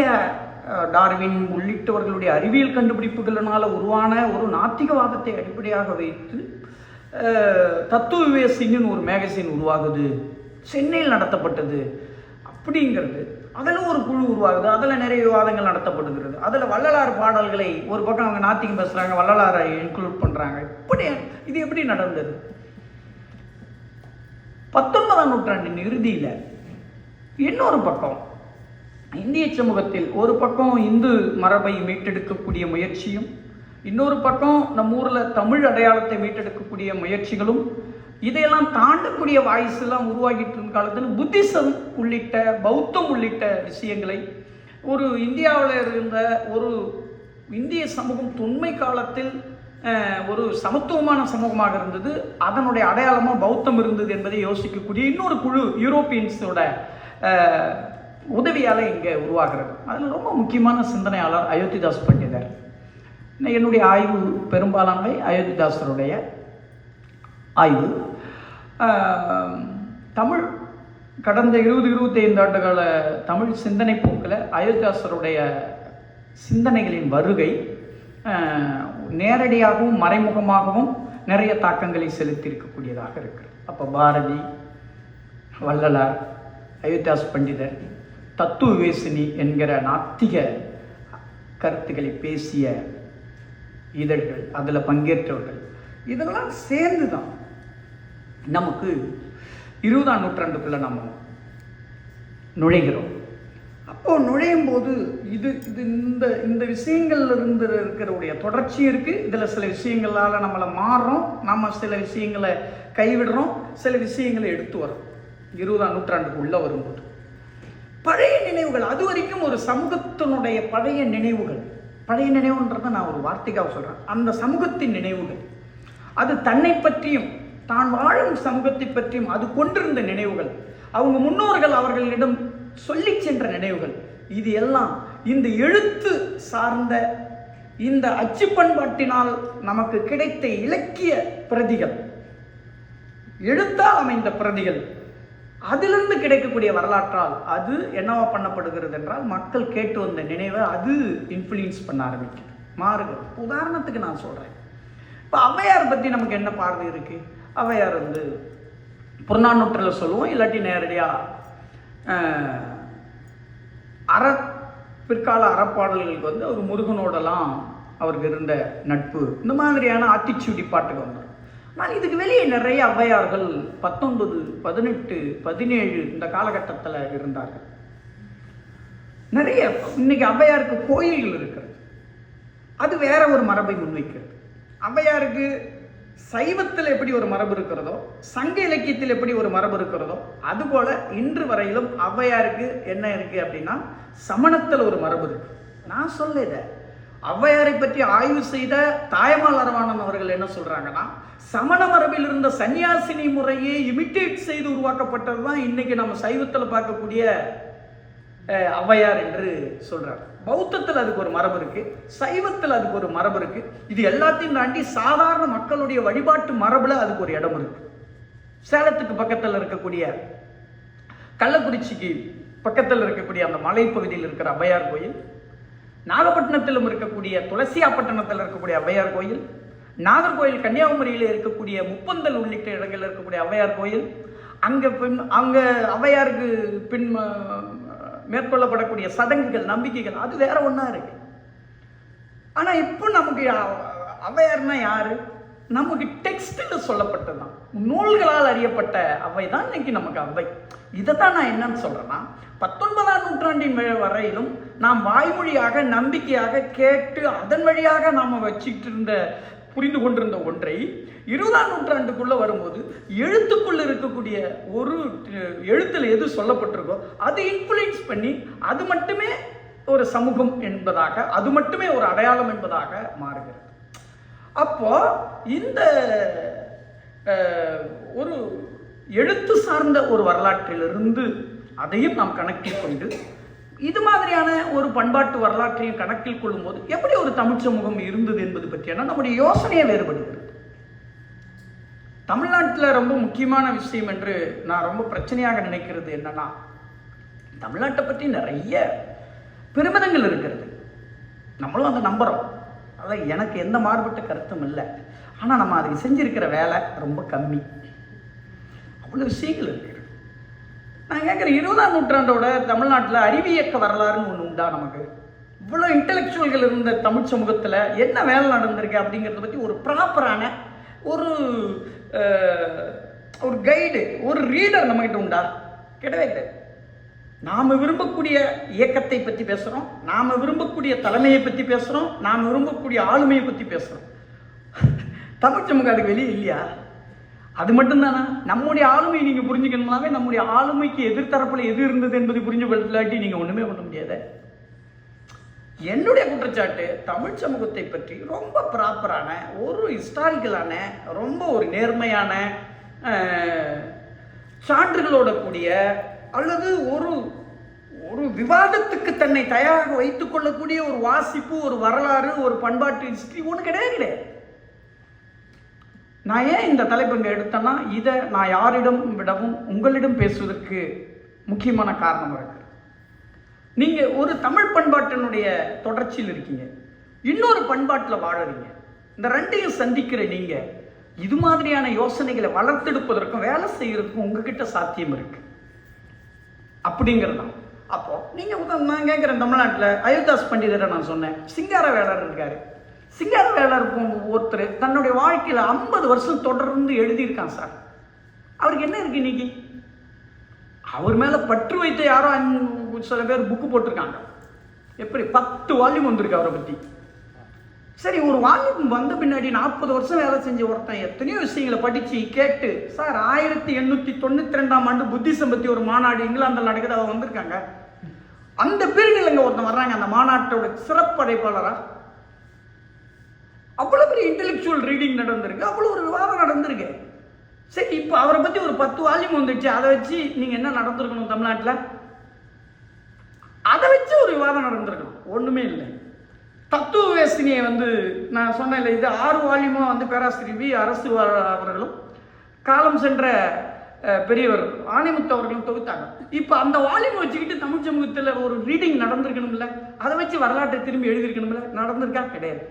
டார்வின் உள்ளிட்டவர்களுடைய அறிவியல் கண்டுபிடிப்புகளினால் உருவான ஒரு நாத்திகவாதத்தை அடிப்படையாக வைத்து தத்துவ விவேசின்னு ஒரு மேகசின் உருவாகுது, சென்னையில் நடத்தப்பட்டது. அப்படிங்கிறது அதில் ஒரு குழு உருவாகுது, அதில் நிறைய விவாதங்கள் நடத்தப்படுகிறது. அதில் வள்ளலார் பாடல்களை ஒரு பக்கம் அவங்க நாத்திகம் பேசுகிறாங்க, வள்ளலாரை இன்க்ளூட் பண்ணுறாங்க. இது எப்படி நடந்தது? 19ஆம் நூற்றாண்டின் இறுதியில் இன்னொரு பக்கம் இந்திய சமூகத்தில் ஒரு பக்கம் இந்து மரபை மீட்டெடுக்கக்கூடிய முயற்சியும், இன்னொரு பக்கம் நம்ம ஊரில் தமிழ் அடையாளத்தை மீட்டெடுக்கக்கூடிய முயற்சிகளும், இதையெல்லாம் தாண்டக்கூடிய வாய்ஸ் எல்லாம் உருவாகிட்டு இருந்த காலத்தில் புத்திசம் உள்ளிட்ட, பௌத்தம் உள்ளிட்ட விஷயங்களை ஒரு இந்தியாவில் இருந்த ஒரு இந்திய சமூகம் தொன்மை காலத்தில் ஒரு சமத்துவமான சமூகமாக இருந்தது, அதனுடைய அடையாளமாக பௌத்தம் இருந்தது என்பதை யோசிக்கக்கூடிய இன்னொரு குழு யூரோப்பியன்ஸோட உதவியால் இங்கே உருவாகிறது. அதில் ரொம்ப முக்கியமான சிந்தனையாளர் அயோத்திதாஸ் பண்டிதர். என்னுடைய ஆய்வு பெரும்பாலானவை அயோத்திதாசருடைய ஆய்வு. தமிழ் கடந்த 20-25 ஆண்டுகால தமிழ் சிந்தனை போக்கில் அயோத்திதாசருடைய சிந்தனைகளின் வருகை நேரடியாகவும் மறைமுகமாகவும் நிறைய தாக்கங்களை செலுத்தியிருக்கக்கூடியதாக இருக்குது. அப்போ பாரதி, வள்ளலார், அயோத்திதாஸ் பண்டிதர், தத்துவ விவேசினி என்கிற நாத்திக கருத்துக்களை பேசிய இதழ்கள், அதில் பங்கேற்றவர்கள், இதெல்லாம் சேர்ந்து தான் நமக்கு 20ஆம் நூற்றாண்டுக்குள்ளே நம்ம நுழைகிறோம். அப்போது நுழையும் போது இந்த விஷயங்கள்ல இருந்து இருக்கிறவுடைய தொடர்ச்சி இருக்குது. இதில் சில விஷயங்களால் நம்மளை மாறுறோம், நம்ம சில விஷயங்களை கைவிடுறோம், சில விஷயங்களை எடுத்து வரோம். 20ஆம் நூற்றாண்டுக்கு உள்ளே வரும்போது பழைய நினைவுகள், அது வரைக்கும் ஒரு சமூகத்தினுடைய பழைய நினைவுன்றதை நான் ஒரு வார்த்தைக்காக சொல்கிறேன். அந்த சமூகத்தின் நினைவுகள், அது தன்னை பற்றியும் தான் வாழும் சமூகத்தை பற்றியும் அது கொண்டிருந்த நினைவுகள், அவங்க முன்னோர்கள் அவர்களிடம் சொல்லி சென்ற நினைவுகள், இது எல்லாம் இந்த எழுத்து சார்ந்த இந்த அச்சு பண்பாட்டினால் நமக்கு கிடைத்த இலக்கிய பிரதிகள், எழுத்தால் அமைந்த பிரதிகள், அதிலிருந்து கிடைக்கக்கூடிய வரலாற்றால் அது என்னவா பண்ணப்படுகிறது என்றால் மக்கள் கேட்டு வந்த நினைவை அது இன்ஃப்ளூயன்ஸ் பண்ண ஆரம்பிக்குது, மாறுகிறது. உதாரணத்துக்கு நான் சொல்கிறேன், இப்போ ஔவையார் பற்றி நமக்கு என்ன பார்வை இருக்குது? ஔவையார் வந்து புறநானூற்றில் சொல்லுவோம், இல்லாட்டி நேரடியாக பிற்கால அறப்பாடல்களுக்கு வந்து அவர் முருகனோடலாம் அவருக்கு இருந்த நட்பு, இந்த மாதிரியான ஆத்திச்சூடி பாட்டுக்கு வந்தார். ஆனால் இதுக்கு வெளியே நிறைய ஔவையார்கள் 19, 18, 17 இந்த காலகட்டத்தில் இருந்தார்கள். நிறைய இன்னைக்கு ஔவையாருக்கு கோயில்கள் இருக்கிறது, அது வேற ஒரு மரபை முன்வைக்கிறது. ஔவையாருக்கு சைவத்தில் எப்படி ஒரு மரபு இருக்கிறதோ, சங்க இலக்கியத்தில் எப்படி ஒரு மரபு இருக்கிறதோ, அதுபோல இன்று வரையிலும் ஔவையாருக்கு என்ன இருக்கு அப்படின்னா சமணத்தில் ஒரு மரபு இருக்கு. நான் சொல்ல ஔவையாரை பற்றி ஆய்வு செய்த தாயமால் அரவாணன் அவர்கள் என்ன சொல்றாங்கன்னா, சமண மரபில் இருந்த சன்னியாசினி முறையை இமிட்டேட் செய்து உருவாக்கப்பட்டது தான் இன்னைக்கு நம்ம சைவத்தில் பார்க்கக்கூடிய ஔவையார் என்று சொல்றார். பௌத்தத்தில் அதுக்கு ஒரு மரபு இருக்கு, சைவத்தில் அதுக்கு ஒரு மரபு இருக்கு. இது எல்லாத்தையும் தாண்டி சாதாரண மக்களுடைய வழிபாட்டு மரபுல அதுக்கு ஒரு இடம் இருக்கு. சேலத்துக்கு பக்கத்தில் இருக்கக்கூடிய, கள்ளக்குறிச்சிக்கு பக்கத்தில் இருக்கக்கூடிய அந்த மலைப்பகுதியில் இருக்கிற ஔவையார் கோயில், நாகப்பட்டினத்திலும் இருக்கக்கூடிய துளசியாப்பட்டினத்தில் இருக்கக்கூடிய ஔவையார் கோயில், நாகர்கோயில் கன்னியாகுமரியில் இருக்கக்கூடிய முப்பந்தல் உள்ளிட்ட இடங்களில் இருக்கக்கூடிய ஔவையார் கோயில், அங்கே ஔவையாருக்கு பின் மேற்கொள்ளப்படக்கூடிய சடங்குகள், நம்பிக்கைகள் அது வேற ஒன்றா இருக்கு. ஆனால் இப்போ நமக்கு ஔவையார்னா யாரு? நமக்கு டெக்ஸ்டில் சொல்லப்பட்டதுதான், நூல்களால் அறியப்பட்ட அவை தான் இன்னைக்கு நமக்கு அவை. இதை தான் நான் என்னன்னு சொல்றேன்னா, 19ஆம் நூற்றாண்டின் வரையிலும் நாம் வாய்மொழியாக நம்பிக்கையாக கேட்டு அதன் வழியாக நாம் வச்சுக்கிட்டு இருந்த புரிந்து கொண்டிருந்த ஒன்றை 20ஆம் நூற்றாண்டுக்குள்ள வரும்போது எழுத்துக்குள்ள இருக்கக்கூடிய ஒரு எழுத்துல எது சொல்லப்பட்டிருக்கோ அது இன்ஃப்ளூயன்ஸ் பண்ணி அது மட்டுமே ஒரு சமூகம் என்பதாக, அது மட்டுமே ஒரு அடையாளம் என்பதாக மாறுகிறது. அப்போ இந்த ஒரு எழுத்து சார்ந்த ஒரு வரலாற்றிலிருந்து அதையும் நாம் கணக்கில் கொண்டு இது மாதிரியான ஒரு பண்பாட்டு வரலாற்றையும் கணக்கில் கொள்ளும் போது எப்படி ஒரு தமிழ் சமூகம் இருந்தது என்பது பற்றியான நம்முடைய யோசனையை வேறுபடுகிறது. தமிழ்நாட்டில் ரொம்ப முக்கியமான விஷயம் என்று நான் ரொம்ப பிரச்சனையாக நினைக்கிறது என்னன்னா, தமிழ்நாட்டை பற்றி நிறைய பெருமிதங்கள் இருக்கிறது, நம்மளும் அதை நம்புகிறோம், அதான் எனக்கு எந்த மாறுபட்ட கருத்தும் இல்லை. ஆனால் நம்ம அதுக்கு செஞ்சிருக்கிற வேலை ரொம்ப கம்மி, அவ்வளோ விஷயங்கள் இருக்கு. நான் கேட்குறேன், 20ஆம் நூற்றாண்டோட தமிழ்நாட்டில் அறிவியக்க வரலாறுன்னு ஒன்று உண்டா? நமக்கு இவ்வளோ இன்டெலெக்சுவல்கள் இருந்த தமிழ் சமூகத்தில் என்ன வேலை நடந்திருக்கு அப்படிங்கிறத பற்றி ஒரு ப்ராப்பரான ஒரு கைடு, ஒரு ரீடர் நம்மகிட்ட உண்டா? கிடையவே கிடையாது. நாம் விரும்பக்கூடிய இயக்கத்தை பற்றி பேசுகிறோம், நாம் விரும்பக்கூடிய தலைமையை பற்றி பேசுகிறோம், நாம் விரும்பக்கூடிய ஆளுமையை பற்றி பேசுகிறோம். தமிழ் சமூகம் அதுக்கு வெளியே இல்லையா? அது மட்டும்தானா? நம்முடைய ஆளுமையை நீங்கள் புரிஞ்சுக்கணும்னாவே நம்முடைய ஆளுமைக்கு எதிர்த்தரப்பில் எது இருந்தது என்பதை புரிஞ்சு கொள்ளாட்டி நீங்கள் ஒன்றுமே பண்ண முடியாது. என்னுடைய குற்றச்சாட்டு, தமிழ் சமூகத்தை பற்றி ரொம்ப ப்ராப்பரான ஒரு ஹிஸ்டாரிக்கலான, ரொம்ப ஒரு நேர்மையான சான்றுகளோட கூடிய, அல்லது ஒரு ஒரு விவாதத்துக்கு தன்னை தயாராக வைத்துக் கொள்ளக்கூடிய ஒரு வாசிப்பு, ஒரு வரலாறு, ஒரு பண்பாட்டு ஹிஸ்டரி ஒன்று கிடையாது. நான் ஏன் இந்த தலைப்பு இங்கே எடுத்தேன்னா, இதை நான் யாரிடம் விடவும் உங்களிடம் பேசுவதற்கு முக்கியமான காரணம் இருக்கு. நீங்கள் ஒரு தமிழ் பண்பாட்டினுடைய தொடர்ச்சியில் இருக்கீங்க, இன்னொரு பண்பாட்டில் வாழறீங்க. இந்த ரெண்டையும் சந்திக்கிற நீங்கள் இது மாதிரியான யோசனைகளை வளர்த்தெடுப்பதற்கும் வேலை செய்யறதுக்கும் உங்ககிட்ட சாத்தியம் இருக்கு அப்படிங்கிறது தான். அப்போ நீங்கள் நான் கேட்குறேன், தமிழ்நாட்டில் அயோத்திதாஸ் பண்டிதரை நான் சொன்னேன், சிங்கார வேலர் இருக்காரு. சிங்கார வேலர் ஒருத்தர் தன்னுடைய வாழ்க்கையில் 50 வருஷம் தொடர்ந்து எழுதியிருக்கான் சார். அவருக்கு என்ன இருக்கு இன்னைக்கு? அவர் மேலே பற்று வைத்த யாரோ சில பேர் புக்கு போட்டிருக்காங்க. எப்படி 10 வால்யூம் வந்திருக்கு அவரை பற்றி. சரி, ஒரு வால்யூம் வந்த பின்னாடி 40 வருஷம் வேலை செஞ்ச ஒருத்தன் எத்தனையோ விஷயங்களை படித்து கேட்டு, சார் 1892ஆம் ஆண்டு புத்திசம் பற்றி ஒரு மாநாடு இங்கிலாந்தில் நடக்குது, அவங்க வந்திருக்காங்க. அந்த பீரியடில் இங்கே ஒருத்தன் வர்றாங்க, அந்த மாநாட்டோட சிறப்படைப்பாளராக. அவ்வளோ பெரிய இன்டெலெக்சுவல் ரீடிங் நடந்திருக்கு, அவ்வளோ ஒரு விவாதம் நடந்திருக்கு. சரி, இப்போ அவரை பற்றி ஒரு 10 வால்யூம் வந்துடுச்சு, அதை வச்சு நீங்கள் என்ன நடந்திருக்கணும் தமிழ்நாட்டில்? அதை வச்சு ஒரு விவாதம் நடந்திருக்கணும். ஒன்றுமே இல்லை. தத்துவ வேசினியை நான் சொன்னேன் இல்லை, இது 6 வால்யூமாக பேராசிரியர் வி. அரசு அவர்களும், காலம் சென்ற பெரியவர் ஆணைமுத்து அவர்களும் தொகுத்தாங்க. இப்போ அந்த வால்யூம் வச்சுக்கிட்டு தமிழ் சமூகத்தில் ஒரு ரீடிங் நடந்திருக்கணும்ல, அதை வச்சு வரலாற்றை திரும்பி எழுதியிருக்கணும்ல, நடந்திருக்கா? கிடையாது.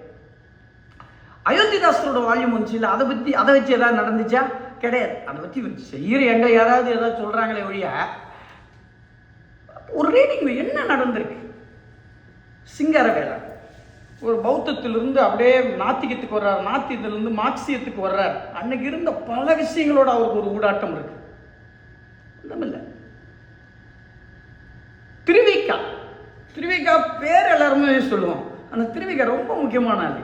அயோத்திதாசரோட வால்யூம் வந்துச்சு இல்லை, அதை வச்சு ஏதாவது நடந்துச்சா? கிடையாது. அதை வச்சு செய்கிற எங்க யாராவது ஏதாவது சொல்கிறாங்களே ஒழிய ஒரு ரீடிங் என்ன நடந்திருக்கு? சிங்காரவேலர் ஒரு பௌத்தத்திலிருந்து அப்படியே நாத்திகத்துக்கு வர்றார், நாத்தியத்திலிருந்து மார்க்சியத்துக்கு வர்றார். அன்னைக்கு இருந்த பல விஷயங்களோட அவருக்கு ஒரு ஊடாட்டம் இருக்கு. இல்லை திருவிக்கா பேர் எல்லாருமே சொல்லுவோம். அந்த திருவிக்கா ரொம்ப முக்கியமான ஆள்.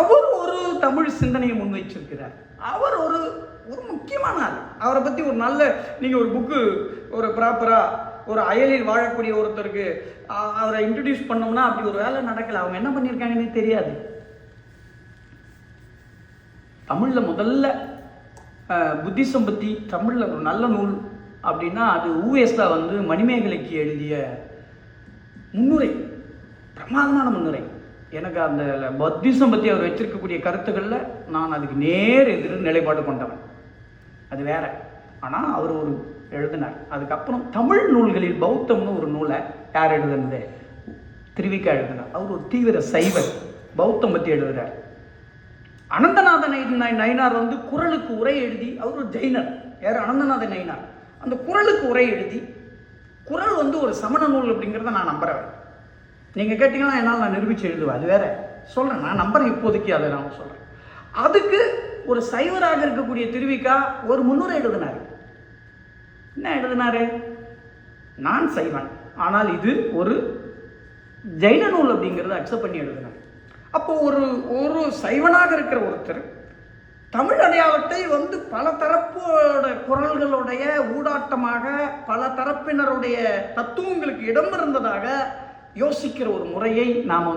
அவர் ஒரு தமிழ் சிந்தனையை முன்வைச்சிருக்கிறார். அவர் ஒரு ஒரு முக்கியமான ஆள். அவரை பற்றி ஒரு நல்ல நீங்கள் ஒரு புக்கு ஒரு ப்ராப்பராக ஒரு அயலில் வாழக்கூடிய ஒருத்தருக்கு அவரை இன்ட்ரடியூஸ் பண்ணோம்னா அப்படி ஒரு வேலை நடக்கல. அவங்க என்ன பண்ணியிருக்காங்கன்னு தெரியாது. தமிழில் முதல்ல புத்திசம் பற்றி தமிழில் ஒரு நல்ல நூல் அப்படின்னா அது ஊஎஸ்ல மணிமேகலைக்கு எழுதிய முன்னுரை, பிரமாதமான முன்னுரை. எனக்கு அந்த புத்திசம் பற்றி அவர் வச்சிருக்கக்கூடிய கருத்துக்களில் நான் அதுக்கு நேர் எதிர் நிலைப்பாடு கொண்டவன். அது வேற. ஆனால் அவர் ஒரு எழுதினார். அதுக்கப்புறம் தமிழ் நூல்களில் பௌத்தம்னு ஒரு நூலை யார் எழுதுனது? திருவிக்கா எழுதினார். அவர் ஒரு தீவிர சைவர், பௌத்தம் பற்றி எழுதுகிறார். அனந்தநாத நயினார் குறளுக்கு உரை எழுதி, அவர் ஒரு ஜெயினர். யார்? அனந்தநாத நயினார். அந்த குறளுக்கு உரை எழுதி, குறள் ஒரு சமண நூல் அப்படிங்கிறத நான் நம்புறேன். நீங்கள் கேட்டீங்கன்னா என்னால் நான் நிரூபித்து எழுதுவேன். அது வேற சொல்கிறேன், நான் நம்புறேன். இப்போதைக்கு அதை நான் சொல்கிறேன். அதுக்கு ஒரு சைவராக இருக்கக்கூடிய திருவிக்கா ஒரு முன்னுரை எழுதினார். என்ன எழுதினாரு? நான் சைவன், ஆனால் இது ஒரு ஜெயின நூல் அப்படிங்கிறத அக்செப்ட் பண்ணி எழுதினார். அப்போ ஒரு சைவனாக இருக்கிற ஒருத்தர் தமிழ் அடையாளத்தை பல தரப்போட குரல்களுடைய ஊடாட்டமாக பல தரப்பினருடைய தத்துவங்களுக்கு இடம் இருந்ததாக யோசிக்கிற ஒரு முறையை நாம்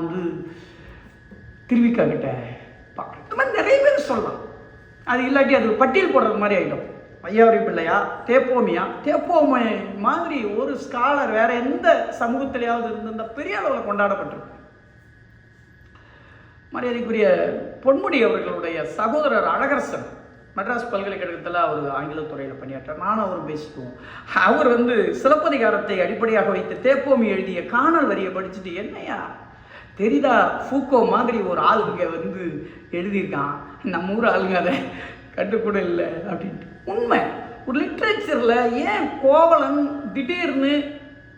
திருவிக்கா கிட்ட பார்க்கணும். இந்த மாதிரி நிறைய பேர் சொல்லலாம். அது இல்லாட்டி அது பட்டியல் போடுறது மாதிரி ஆகிடும். ஐயாவரி பிள்ளையா, தேப்போமை மாதிரி ஒரு ஸ்காலர் வேற எந்த சமூகத்திலேயாவது இருந்த பெரிய அளவில் கொண்டாடப்பட்டிருக்கு. மரியாதைக்குரிய பொன்முடி அவர்களுடைய சகோதரர் அழகரசன் மெட்ராஸ் பல்கலைக்கழகத்தில் அவர் ஆங்கிலத்துறையில் பணியாற்றார். நானும் அவர் பேசிக்குவோம். அவர் சிலப்பதிகாரத்தை அடிப்படையாக வைத்து தேப்போமி எழுதிய காணல் வரியை படிச்சுட்டு, என்னையா தெரியுதா, ஃபூக்கோ மாதிரி ஒரு ஆள் இங்கே எழுதியிருக்கான், நம்ம ஊர் ஆளுங்க அதை கண்டுக்கூட இல்லை அப்படின்ட்டு. உண்மை. ஒரு லிட்ரேச்சரில் ஏன் கோவலன் திடீர்னு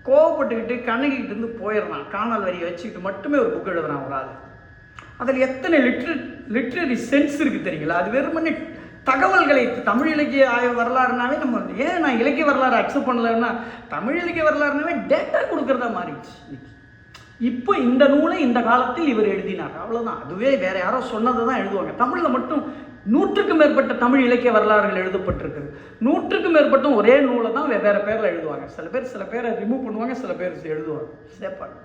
கோவப்பட்டுக்கிட்டு கண்ணகிட்டு இருந்து போயிடுறான், காணல் வரியை வச்சுக்கிட்டு மட்டுமே ஒரு புக் எழுதுறான் ஒரு ஆள். அதில் எத்தனை லிட்ரரி சென்ஸ் இருக்குது தெரியுங்களா? அது வெறுமனே தகவல்களை, தமிழ் இலக்கிய ஆய்வு வரலாறுனாவே நம்ம ஏன் நான் இலக்கிய வரலாறு அக்செப்ட் பண்ணலன்னா, தமிழ் இலக்கிய வரலாறுனாவே டேட்டா கொடுக்கறதா மாறிடுச்சு. இப்போ இந்த நூலை இந்த காலத்தில் இவர் எழுதினார், அவ்வளோதான். அதுவே வேற யாரோ சொன்னதை தான் எழுதுவாங்க. தமிழில் மட்டும் 100க்கும் மேற்பட்ட தமிழ் இலக்கிய வரலாறுகள் எழுதப்பட்டிருக்கு. 100க்கும் மேற்பட்டும் ஒரே நூலை தான் வெவ்வேறு பேரில் எழுதுவாங்க. சில பேரை ரிமூவ் பண்ணுவாங்க, சில பேர் எழுதுவாங்க, சேர்ப்பாங்க.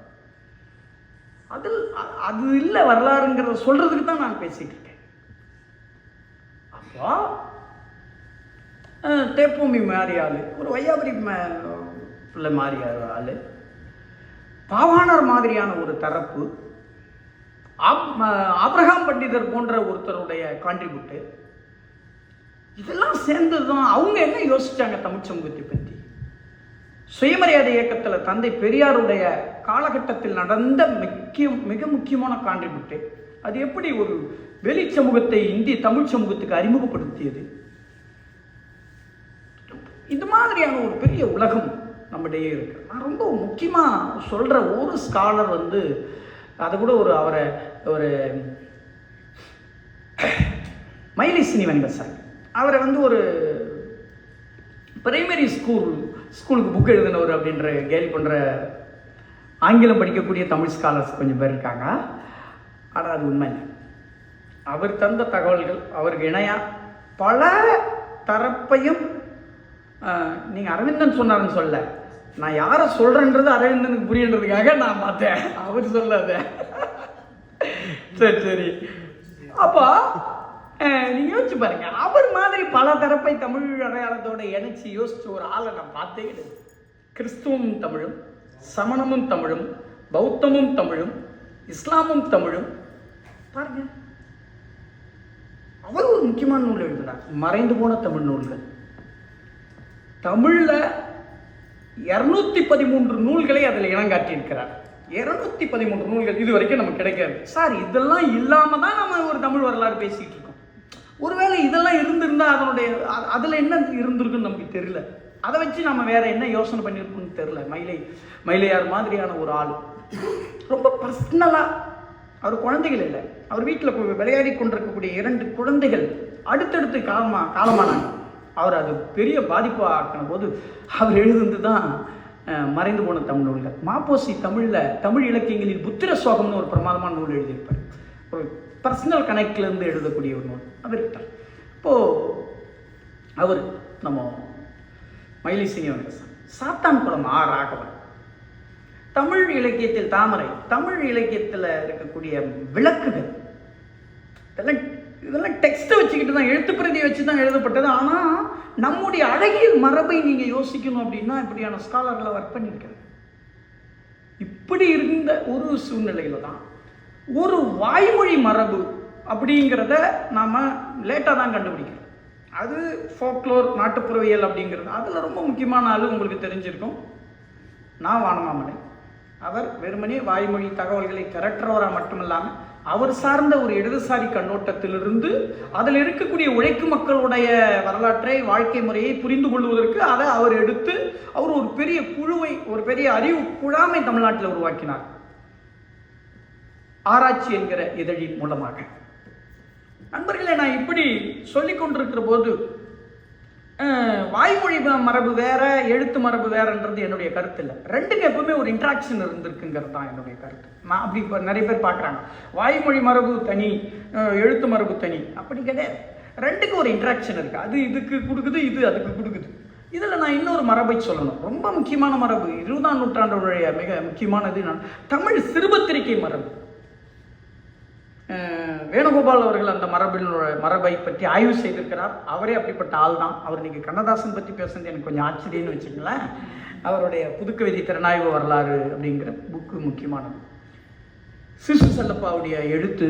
அது இல்லை வரலாறுங்கிறத சொல்றதுக்கு தான் நான் பேசிட்டு இருக்கேன். அப்போ தேப்பூமி மாறி ஆளு, ஒரு வையாபுரி பிள்ளை மாறி ஆளு, பாவாணர் மாதிரியான ஒரு தரப்பு, ஆபிரகாம் பண்டிதர் போன்ற ஒருத்தருடைய கான்ட்ரிபியூட்டு, இதெல்லாம் சேர்ந்தது தான். அவங்க என்ன யோசிச்சாங்க தமிழ் சமூகத்தை பற்றி? சுயமரியாதை இயக்கத்தில் தந்தை பெரியாருடைய காலகட்டத்தில் நடந்த மிக முக்கியமான கான்ட்ரிபியூட்டு. அது எப்படி ஒரு வெளி சமூகத்தை இந்திய தமிழ் சமூகத்துக்கு அறிமுகப்படுத்தியது? இது மாதிரியான ஒரு பெரிய உலகம் நம்மிடையே இருக்கு. நான் ரொம்ப முக்கியமாக சொல்கிற ஒரு ஸ்காலர் அது கூட அவரை ஒரு மயிலை சீனிவாசன், அவரை ஒரு பிரைமரி ஸ்கூலுக்கு புக் எழுதினவர் அப்படின்ற கேலி பண்ணுற ஆங்கிலம் படிக்கக்கூடிய தமிழ் ஸ்காலர்ஸ் கொஞ்சம் பேர் இருக்காங்க. ஆனால் அது உண்மை இல்லை. அவர் தந்த தகவல்கள் அவருக்கு இணையாக பல தரப்பையும், நீங்கள் அரவிந்தன் சொன்னார்னு சொல்ல, நான் யாரை சொல்கிறேன்றது அரவிந்தனுக்கு புரியன்றதுக்காக நான் பார்த்தேன், அவர் சொல்லாத. சரி. அப்போ நீங்கள் யோசிச்சு பாருங்க, அவர் மாதிரி பல தரப்பை தமிழ் அடையாளத்தோட இணைச்சி யோசிச்ச ஒரு ஆளை நான் பார்த்தே கிடையாது. கிறிஸ்துவமும் தமிழும், சமணமும் தமிழும், பௌத்தமும் தமிழும், இஸ்லாமும் தமிழும். பாருங்க, அவர் ஒரு முக்கியமான நூல் எழுதினார், மறைந்து போன தமிழ் நூல்கள். தமிழில் 213 நூல்களை அதில் இனங்காட்டியிருக்கிறார். 213 நூல்கள் இது வரைக்கும் நமக்கு கிடைக்காது. சார், இதெல்லாம் இல்லாமல் தான் நம்ம ஒரு தமிழ் வரலாறு பேசிகிட்டு இருக்கோம். ஒருவேளை இதெல்லாம் இருந்திருந்தால் அதனுடைய அதில் என்ன இருந்திருக்குன்னு நமக்கு தெரியல. அதை வச்சு நம்ம வேற என்ன யோசனை பண்ணியிருக்கோம்னு தெரியல. மயிலையார் மாதிரியான ஒரு ஆள் ரொம்ப பர்சனலாக, அவர் குழந்தைகள் இல்லை, அவர் வீட்டில் விளையாடி கொண்டிருக்கக்கூடிய 2 குழந்தைகள் அடுத்தடுத்து காலமானாங்க. அவர் அது பெரிய பாதிப்பாக ஆக்கின போது அவர் எழுதுந்து தான் மறைந்து போன தமிழ் நூல்கள். மாப்போசி தமிழில் தமிழ் இலக்கியங்களில் புத்திர சோகம்னு ஒரு பிரமாதமான நூல் எழுதியிருப்பார். ஒரு பர்சனல் கனெக்ட்லேருந்து எழுதக்கூடிய ஒரு நூல் அவர்கிட்ட. இப்போது அவர் நம்ம மயிலை சீனிவாசன், சாத்தான் குளம் ஆ ராகவன், தமிழ் இலக்கியத்தில் தாமரை, தமிழ் இலக்கியத்தில் இருக்கக்கூடிய விளக்குகள், இதெல்லாம் டெக்ஸ்ட்டை வச்சுக்கிட்டு தான், எழுத்துப்பிரதியை வச்சு தான் எழுதப்பட்டது. ஆனால் நம்முடைய அழகிய மரபை நீங்கள் யோசிக்கணும் அப்படின்னா இப்படியான ஸ்காலர்களை ஒர்க் பண்ணியிருக்காங்க. இப்படி இருந்த ஒரு சூழ்நிலையில் தான் ஒரு வாய்மொழி மரபு அப்படிங்கிறத நாம் லேட்டாக தான் கண்டுபிடிக்கிறோம். அது ஃபோக்லோர், நாட்டுப்புறவியல் அப்படிங்கிறது. அதில் ரொம்ப முக்கியமான ஆள் உங்களுக்கு தெரிஞ்சிருக்கும், நான் வானமாமலை. அவர் வெறுமனே வாய்மொழி தகவல்களை திரட்டுறவராக மட்டுமில்லாமல் அவர் சார்ந்த ஒரு இடதுசாரி கண்ணோட்டத்திலிருந்து அதில் இருக்கக்கூடிய உழைக்கும் மக்களுடைய வரலாற்றை, வாழ்க்கை முறையை புரிந்து கொள்வதற்கு அதை அவர் எடுத்து அவர் ஒரு பெரிய குழுவை, ஒரு பெரிய அறிவு குழாமை தமிழ்நாட்டில் உருவாக்கினார், ஆராய்ச்சி என்கிற இதழின் மூலமாக. நண்பர்களே, நான் இப்படி சொல்லிக் கொண்டிருக்கிற போது வாய்மொழி மரபு வேற, எழுத்து மரபு வேறன்றது என்னுடைய கருத்து இல்லை. ரெண்டுக்கு எப்பவுமே ஒரு இன்ட்ராக்ஷன் இருந்திருக்குங்கிறது தான் என்னுடைய கருத்து. நான் அப்படி இப்போ நிறைய பேர் பார்க்குறாங்க, வாய்மொழி மரபு தனி, எழுத்து மரபு தனி, அப்படி கிடையாது. ரெண்டுக்கு ஒரு இன்ட்ராக்ஷன் இருக்குது. அது இதுக்கு கொடுக்குது, இது அதுக்கு கொடுக்குது. இதில் நான் இன்னொரு மரபை சொல்லணும், ரொம்ப முக்கியமான மரபு, 20ஆம் நூற்றாண்டுடைய மிக முக்கியமானது தமிழ் சிறுபத்திரிகை மரபு. வேணுகோபால் அவர்கள் அந்த மரபை பற்றி ஆய்வு செய்திருக்கிறார். அவரே அப்படிப்பட்ட ஆள் தான். அவர் நீங்கள் கண்ணதாசன் பற்றி பேசுறது எனக்கு கொஞ்சம் ஆச்சரியன்னு வச்சுக்கங்களேன். அவருடைய புதுக்கவிதை திறனாய்வு வரலாறு அப்படிங்கிற புக்கு முக்கியமானது. சிசு செல்லப்பாவுடைய எழுத்து,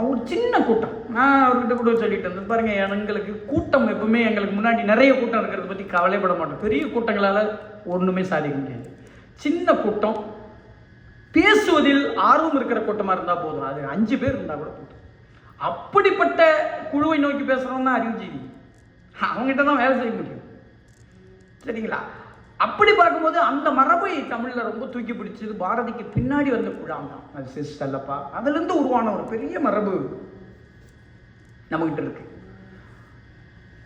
ஒரு சின்ன கூட்டம். நான் அவர்கிட்ட கூட சொல்லிட்டு இருந்தேன், பாருங்கள், எங்களுக்கு கூட்டம் எப்பவுமே, எங்களுக்கு முன்னாடி நிறைய கூட்டம் இருக்கிறத பற்றி கவலைப்பட மாட்டோம். பெரிய கூட்டங்களால் ஒன்றுமே சாதிக்க முடியாது. சின்ன கூட்டம், பேசுவதில் ஆர்வம் இருக்கிற கூட்டமாக இருந்தால் போதும். அது 5 பேர் இருந்தால் கூட போதும். அப்படிப்பட்ட குழுவை நோக்கி பேசுகிறோம்னா அறிவுஜீவி, அவங்ககிட்ட தான் வேலை செய்ய முடியும். சரிங்களா? அப்படி பார்க்கும்போது அந்த மரபை தமிழில் ரொம்ப தூக்கி பிடிச்சது பாரதிக்கு பின்னாடி வந்த குழாம் தான். அது சிஸ் செல்லப்பா, அதுலேருந்து உருவான ஒரு பெரிய மரபு நம்மகிட்ட இருக்கு.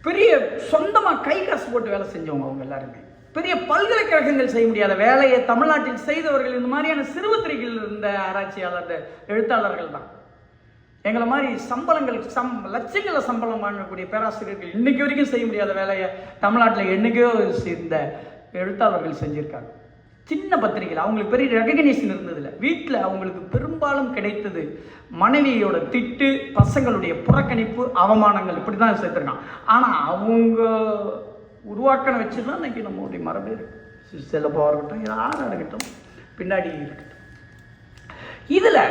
பெரிய சொந்தமாக கை காசு போட்டு வேலை செஞ்சவங்க அவங்க எல்லாருமே. பெரிய பல்கலைக்கழகங்கள் செய்ய முடியாத வேலையை தமிழ்நாட்டில் செய்தவர்கள் இந்த மாதிரியான சிறுபத்திரிகையில் இருந்த ஆராய்ச்சியாளர்கள், எழுத்தாளர்கள் தான். எங்களை மாதிரி லட்சங்களை சம்பளம் வாங்கக்கூடிய பேராசிரியர்கள் இன்னைக்கு வரைக்கும் செய்ய முடியாத வேலையை தமிழ்நாட்டில் என்னைக்கோ சேர்ந்த எழுத்தாளர்கள் செஞ்சிருக்காங்க. சின்ன பத்திரிகைகள் அவங்களுக்கு பெரிய ரெகக்னேஷன் இருந்ததில்லை. வீட்டில் அவங்களுக்கு பெரும்பாலும் கிடைத்தது மனைவியோட திட்டு, பசங்களுடைய புறக்கணிப்பு, அவமானங்கள், இப்படி தான் சேர்த்துருக்காங்க. ஆனால் அவங்க உருவாக்கணும் வச்சு தான் இன்றைக்கி நம்மளுடைய மரபு இருக்குது. செல்லப்பா இருக்கட்டும், யாராக இருக்கட்டும், பின்னாடி இருக்கட்டும். இதில்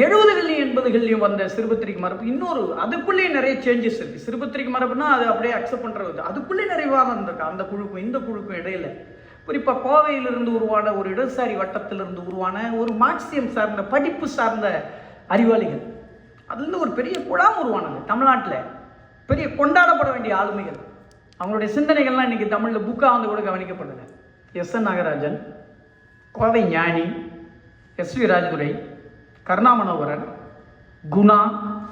70களிலும் 80களிலும் வந்த சிறுபத்திரிகை மரபு இன்னொரு, அதுக்குள்ளேயே நிறைய சேஞ்சஸ் இருக்குது. சிறுபத்திரிகை மரபுனா அது அப்படியே அக்செப்ட் பண்ணுறது, அதுக்குள்ளே நிறைய வாரம் இருந்திருக்கு. அந்த குழுக்கும் இந்த குழுக்கும் இடையில குறிப்பாக கோவையிலிருந்து உருவான ஒரு இடதுசாரி வட்டத்திலிருந்து உருவான ஒரு மார்க்சியம் சார்ந்த, படிப்பு சார்ந்த அறிவாளிகள், அதுலேருந்து ஒரு பெரிய குழாம் உருவானது. தமிழ்நாட்டில் பெரிய கொண்டாடப்பட வேண்டிய ஆளுமைகள், அவங்களுடைய சிந்தனைகள்லாம் இன்றைக்கி தமிழில் புக்காக வந்து கூட கவனிக்கப்படலை. எஸ்.என். நாகராஜன், கோவை ஞானி, எஸ்.வி. ராஜதுரை, கருணாமனோகரன், குணா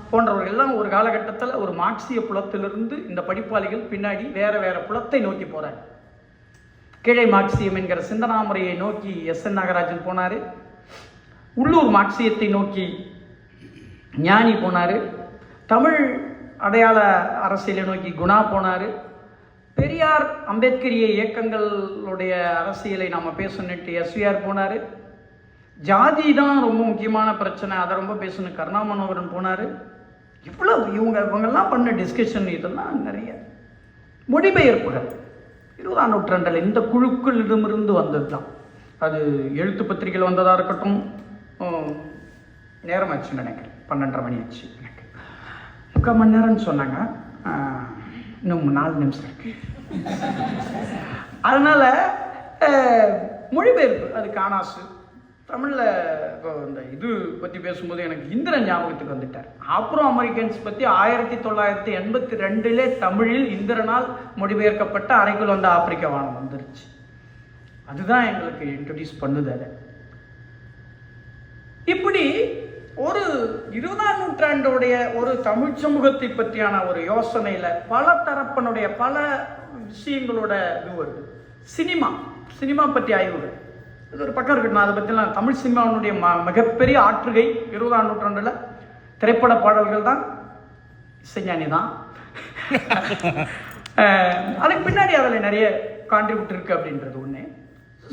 போன்றவர்கள்லாம் ஒரு காலகட்டத்தில் ஒரு மார்க்சிய புலத்திலிருந்து இந்த படிப்பாளிகள் பின்னாடி வேறு வேறு புலத்தை நோக்கி போகிறாங்க. கீழே மார்க்சியம் என்கிற சிந்தனா முறையை நோக்கி எஸ்.என். நாகராஜன் போனார். உள்ளூர் மார்க்சியத்தை நோக்கி ஞானி போனார். தமிழ் அடையாள அரசியலை நோக்கி குணா போனார். பெரியார் அம்பேத்கரிய இயக்கங்களுடைய அரசியலை நாம் பேசணுன்ட்டு எஸ்விஆர் போனார். ஜாதி தான் ரொம்ப முக்கியமான பிரச்சனை, அதை ரொம்ப பேசணும் கருணாமனோகரன் போனார். இவ்வளோ இவங்கெல்லாம் பண்ண டிஸ்கஷன் இதெல்லாம் நிறைய மொழிபெயர்ப்புகள் 20ஆம் நூற்றாண்டில் இந்த குழுக்களிடமிருந்து வந்தது தான். அது எழுத்து பத்திரிகையில் வந்ததாக இருக்கட்டும். நேரமாச்சுன்னு நினைக்கிறேன், 12:30 மணி ஆச்சு. எனக்கு 3/4 மணி நேரம்னு சொன்னாங்க. இன்னும் 4 நிமிஷம் இருக்கு. அதனால் மொழிபெயர்ப்பு அது காணாசு. தமிழில் இப்போ இந்த இது பற்றி பேசும்போது எனக்கு இந்திரன் ஞாபகத்துக்கு வந்துட்டார். ஆப்ரோ அமெரிக்கன்ஸ் பற்றி 1982 தமிழில் இந்திரனால் மொழிபெயர்க்கப்பட்ட அறைக்குள் வந்த ஆப்பிரிக்க வானம் வந்துருச்சு. அதுதான் எங்களுக்கு இன்ட்ரடியூஸ் பண்ணுது. அதை இப்படி ஒரு 20ஆம் நூற்றாண்டுடைய ஒரு தமிழ் சமூகத்தை பற்றியான ஒரு யோசனையில் பல தரப்பனுடைய பல விஷயங்களோட இது வருது. சினிமா பற்றி ஆய்வுகள் இது ஒரு பக்கம் இருக்கட்டும். அதை பற்றிலாம் தமிழ் சினிமாவுடைய மிகப்பெரிய ஆற்றுகை 20ஆம் நூற்றாண்டில் திரைப்பட பாடல்கள் தான், இசைஞானி தான். அதுக்கு பின்னாடி அதில் நிறைய கான்ட்ரிபியூட் இருக்குது அப்படின்றது ஒன்று.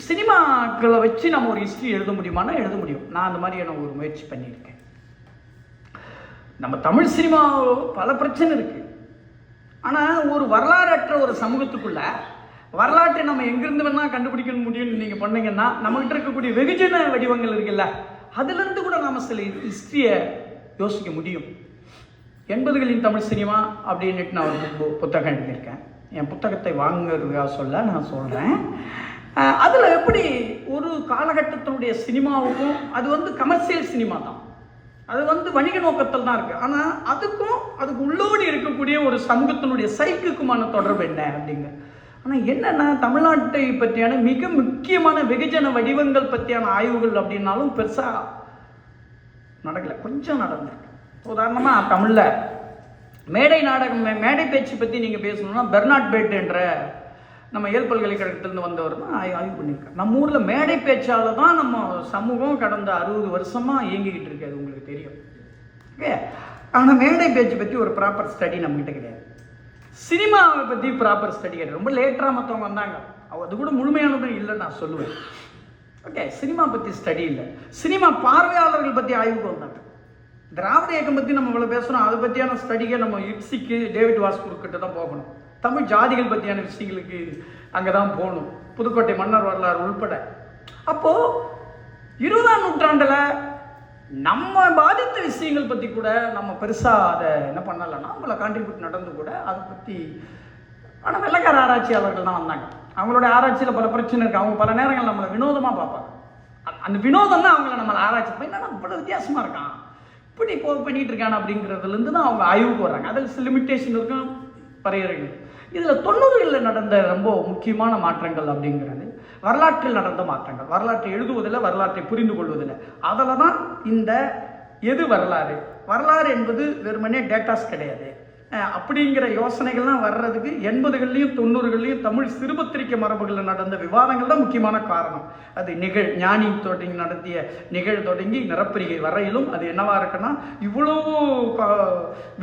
சினிமாக்களை வச்சு நம்ம ஒரு ஹிஸ்ட்ரி எழுத முடியுமானா எழுத முடியும். நான் அந்த மாதிரியான ஒரு முயற்சி பண்ணியிருக்கேன். நம்ம தமிழ் சினிமா பல பிரச்சனை இருக்குது. ஆனால் ஒரு வரலாறற்ற ஒரு சமூகத்துக்குள்ள வரலாற்றை நம்ம எங்கிருந்து வேணால் கண்டுபிடிக்க முடியும்னு நீங்கள் பண்ணீங்கன்னா நம்மகிட்ட இருக்கக்கூடிய வெகுஜன வடிவங்கள் இருக்குல்ல, அதுலேருந்து கூட நாம் சில ஹிஸ்ட்ரியை யோசிக்க முடியும். 80களின் தமிழ் சினிமா அப்படின்ட்டு நான் ஒரு புத்தகம் எழுதியிருக்கேன். என் புத்தகத்தை வாங்குறதுக்காக சொல்ல நான் சொல்கிறேன். அதில் எப்படி ஒரு காலகட்டத்தினுடைய சினிமாவுக்கும் அது கமர்ஷியல் சினிமா தான், அது வணிக நோக்கத்தில் தான் இருக்குது. ஆனால் அதுக்கு உள்ளோடி இருக்கக்கூடிய ஒரு சமூகத்தினுடைய சைக்குக்குமான தொடர்பு என்ன அப்படிங்க. ஆனால் என்னென்னா தமிழ்நாட்டை பற்றியான மிக முக்கியமான வெகுஜன வடிவங்கள் பற்றியான ஆய்வுகள் அப்படின்னாலும் பெருசாக நடக்கலை, கொஞ்சம் நடந்திருக்கு. உதாரணமாக தமிழில் மேடை நாடகம் மேடை பேச்சு பற்றி நீங்கள் பேசணுன்னா பெர்னாட் பேட் என்ற நம்ம ஏல் பல்கலைக்கழகத்திலேருந்து வந்தவர் தான் ஆய்வு பண்ணியிருக்காரு. நம்ம ஊரில் மேடை பேச்சால் தான் நம்ம சமூகம் கடந்த 60 வருஷமாக இயங்கிக்கிட்டு இருக்கு, அது உங்களுக்கு தெரியும். ஓகே, ஆனால் மேடை பேச்சு பற்றி ஒரு ப்ராப்பர் ஸ்டடி நம்மகிட்ட கிடையாது. சினிமாவை பற்றி ப்ராப்பர் ஸ்டடி கிடையாது. ரொம்ப லேட்டராக மற்றவங்க வந்தாங்க, அது கூட முழுமையானதும் இல்லைன்னு நான் சொல்லுவேன். ஓகே, சினிமா பற்றி ஸ்டடி இல்லை. சினிமா பார்வையாளர்கள் பற்றி ஆய்வுக்கு வந்தாங்க. திராவிட இயக்கம் பற்றி நம்ம இவ்வளோ பேசுகிறோம், அதை பற்றியான ஸ்டடிக்கை நம்ம இப்சிக்கு டேவிட் வாஸ்கூர் கிட்ட தான் போகணும். தமிழ் ஜாதிகள் பற்றியான விஷயங்களுக்கு அங்கே தான் போகணும், புதுக்கோட்டை மன்னர் வரலாறு உள்பட. அப்போது 20ஆம் நூற்றாண்டில் நம்ம பாதித்த விஷயங்கள் பற்றி கூட நம்ம பெருசாக அதை என்ன பண்ணலைன்னா நம்மளை கான்ட்ரிபியூட் நடந்து கூட அதை பற்றி. ஆனால் வெள்ளைக்கார ஆராய்ச்சியாளர்கள் தான் வந்தாங்க. அவங்களோட ஆராய்ச்சியில் பல பிரச்சனை இருக்குது. அவங்க பல நேரங்கள் நம்மளை வினோதமாக பார்ப்பாங்க. அந்த வினோதம் தான் அவங்கள நம்மளை ஆராய்ச்சி பண்ணி என்னன்னா இவ்வளோ வித்தியாசமாக இருக்கான், இப்படி பண்ணிகிட்டு இருக்கான் அப்படிங்கிறதுலேருந்து தான் அவங்க ஆய்வுக்கு வர்றாங்க. அதில் லிமிட்டேஷன் இருக்கும், வரையறைகள். இதில் 90களில் நடந்த ரொம்ப முக்கியமான மாற்றங்கள் அப்படிங்கிறது வரலாற்றில் நடந்த மாற்றங்கள். வரலாற்றை எழுதுவதில், வரலாற்றை புரிந்து கொள்வதில். அதில் தான் இந்த எது வரலாறு என்பது வெறுமனே டேட்டாஸ் கிடையாது அப்படிங்கிற யோசனைகள்லாம் வர்றதுக்கு 80களிலையும் 90களிலையும் தமிழ் சிறுபத்திரிக்கை மரபுகளில் நடந்த விவாதங்கள் தான் முக்கியமான காரணம். அது ஞானி தொடங்கி நடத்திய தொடங்கி நிறப்பிரிகை வரையிலும் அது என்னவா இருக்குன்னா இவ்வளோ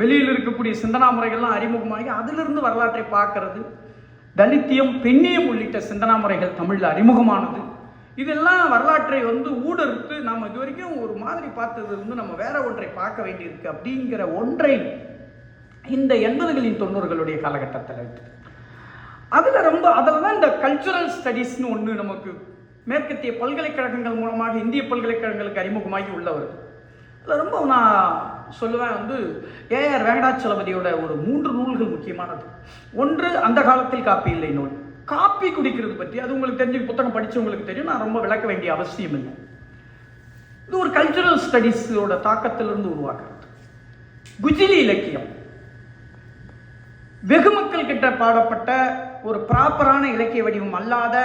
வெளியில் இருக்கக்கூடிய சிந்தனா முறைகள்லாம் அறிமுகமாகி அதிலிருந்து வரலாற்றை பார்க்கறது, தலித்தியம் பெண்ணியம் உள்ளிட்ட சிந்தனா முறைகள் தமிழில் அறிமுகமானது. இதெல்லாம் வரலாற்றை ஊடறுத்து நாம் இது வரைக்கும் ஒரு மாதிரி பார்த்தது நம்ம வேற ஒன்றை பார்க்க வேண்டியிருக்கு அப்படிங்கிற ஒன்றை இந்த 80களின் 90களுடைய காலகட்டத்தில் இருக்கு. அதில் தான் இந்த கல்ச்சுரல் ஸ்டடீஸ்னு ஒன்று நமக்கு மேற்கத்திய பல்கலைக்கழகங்கள் மூலமாக இந்திய பல்கலைக்கழகங்களுக்கு அறிமுகமாகி உள்ளவர். அதில் ரொம்ப நான் சொல்லுவேன் ஏஆர் வெங்கடாச்சலபதியோட ஒரு 3 நூல்கள் முக்கியமானது. ஒன்று அந்த காலத்தில் காப்பி இல்லை நூல். காப்பி குடிக்கிறது பற்றி அது உங்களுக்கு தெரிஞ்சு புத்தகம் படித்தவங்களுக்கு தெரியும், நான் ரொம்ப விளக்க வேண்டிய அவசியம் இல்லை. இது ஒரு கல்ச்சுரல் ஸ்டடீஸோட தாக்கத்திலிருந்து உருவாக்குறது. குஜிலி இலக்கியம் வெகு மக்கள் கிட்ட பாடப்பட்ட ஒரு ப்ராப்பரான இலக்கிய வடிவம் அல்லாத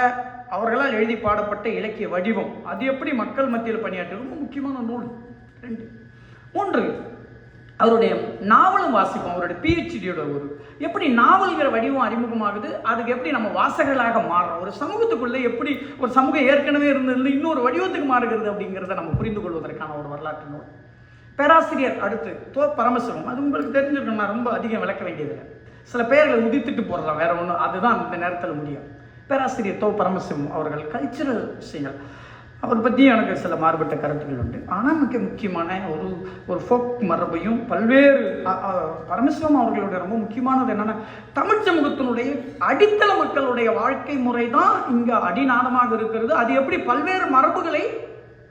அவர்களால் எழுதி பாடப்பட்ட இலக்கிய வடிவம், அது எப்படி மக்கள் மத்தியில் பணியாற்ற ரொம்ப முக்கியமான நூல். 2 3 அவருடைய நாவலும் வாசிப்போம். அவருடைய பிஹெச்டியோட எப்படி நாவல்கிற வடிவம் அறிமுகமாகுது, அதுக்கு எப்படி நம்ம வாசகர்களாக மாறுறோம், ஒரு சமூகத்துக்குள்ளே எப்படி ஒரு சமூகம் ஏற்கனவே இருந்தது இன்னொரு வடிவத்துக்கு மாறுகிறது அப்படிங்கிறத நம்ம புரிந்து கொள்வதற்கான ஒரு வரலாற்று நூல். பேராசிரியர் அடுத்து பரமசிவம். அது உங்களுக்கு தெரிஞ்சிருக்கணும், நான் ரொம்ப அதிகம் விளக்க வேண்டியதில்லை. சில பேர்களை உதித்துட்டு போடலாம், வேற ஒன்றும், அதுதான் இந்த நேரத்தில் முடியும். பேராசிரியர் பரமசிவம் அவர்கள் கல்ச்சுரல் விஷயங்கள் அவர் பற்றி எனக்கு சில மாறுபட்ட கருத்துக்கள் உண்டு. ஆனால் மிக முக்கியமான ஒரு ஃபோக் மரபையும் பல்வேறு பரமசிவம் அவர்களுடைய ரொம்ப முக்கியமானது என்னென்னா தமிழ் சமூகத்தினுடைய அடித்தள மக்களுடைய வாழ்க்கை முறை தான் இங்கே அடிநாதமாக இருக்கிறது. அது எப்படி பல்வேறு மரபுகளை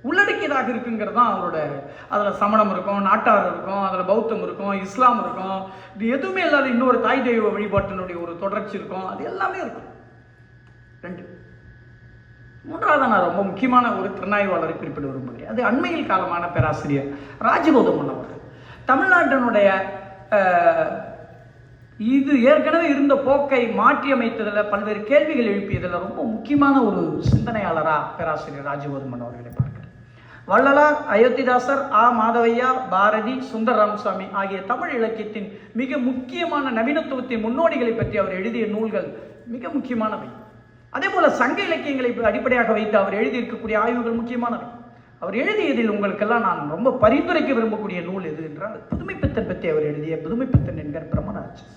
உள்ளடக்கியதாக இருக்குங்கிறது தான் அவரோட. அதில் சமணம் இருக்கும், நாட்டார் இருக்கும், அதில் பௌத்தம் இருக்கும், இஸ்லாம் இருக்கும். இது எதுவுமே இல்லாத இன்னொரு தாய் தெய்வ வழிபாட்டினுடைய ஒரு தொடர்ச்சி இருக்கும். அது எல்லாமே இருக்கும். 2. மூன்றாவது நான் ரொம்ப முக்கியமான ஒரு திறனாய்வாளரை குறிப்பிட விரும்புகிறேன். அது அண்மையில் காலமான பேராசிரியர் ராஜகௌதமன் அவர்கள். தமிழ்நாட்டினுடைய இது ஏற்கனவே இருந்த போக்கை மாற்றி அமைத்ததில், பல்வேறு கேள்விகள் எழுப்பியதில் ரொம்ப முக்கியமான ஒரு சிந்தனையாளராக பேராசிரியர் ராஜகௌதமன் அவர்களை பார்க்கிறேன். வள்ளலார், அயோத்திதாசர், மாதவையா, பாரதி, சுந்தர ராமசாமி ஆகிய தமிழ் இலக்கியத்தின் மிக முக்கியமான நவீனத்துவத்தின் முன்னோடிகளை பற்றி அவர் எழுதிய நூல்கள் மிக முக்கியமானவை. அதே போல சங்க இலக்கியங்களை அடிப்படையாக வைத்து அவர் எழுதியிருக்கக்கூடிய ஆய்வுகள் முக்கியமானவை. அவர் எழுதியதில் உங்களுக்கெல்லாம் நான் ரொம்ப பரிந்துரைக்க விரும்பக்கூடிய நூல் எது என்றால், புதுமைப்பித்தன் பற்றி அவர் எழுதிய புதுமைப்பித்தன் என்கிற பிரம்மராட்சஸ்.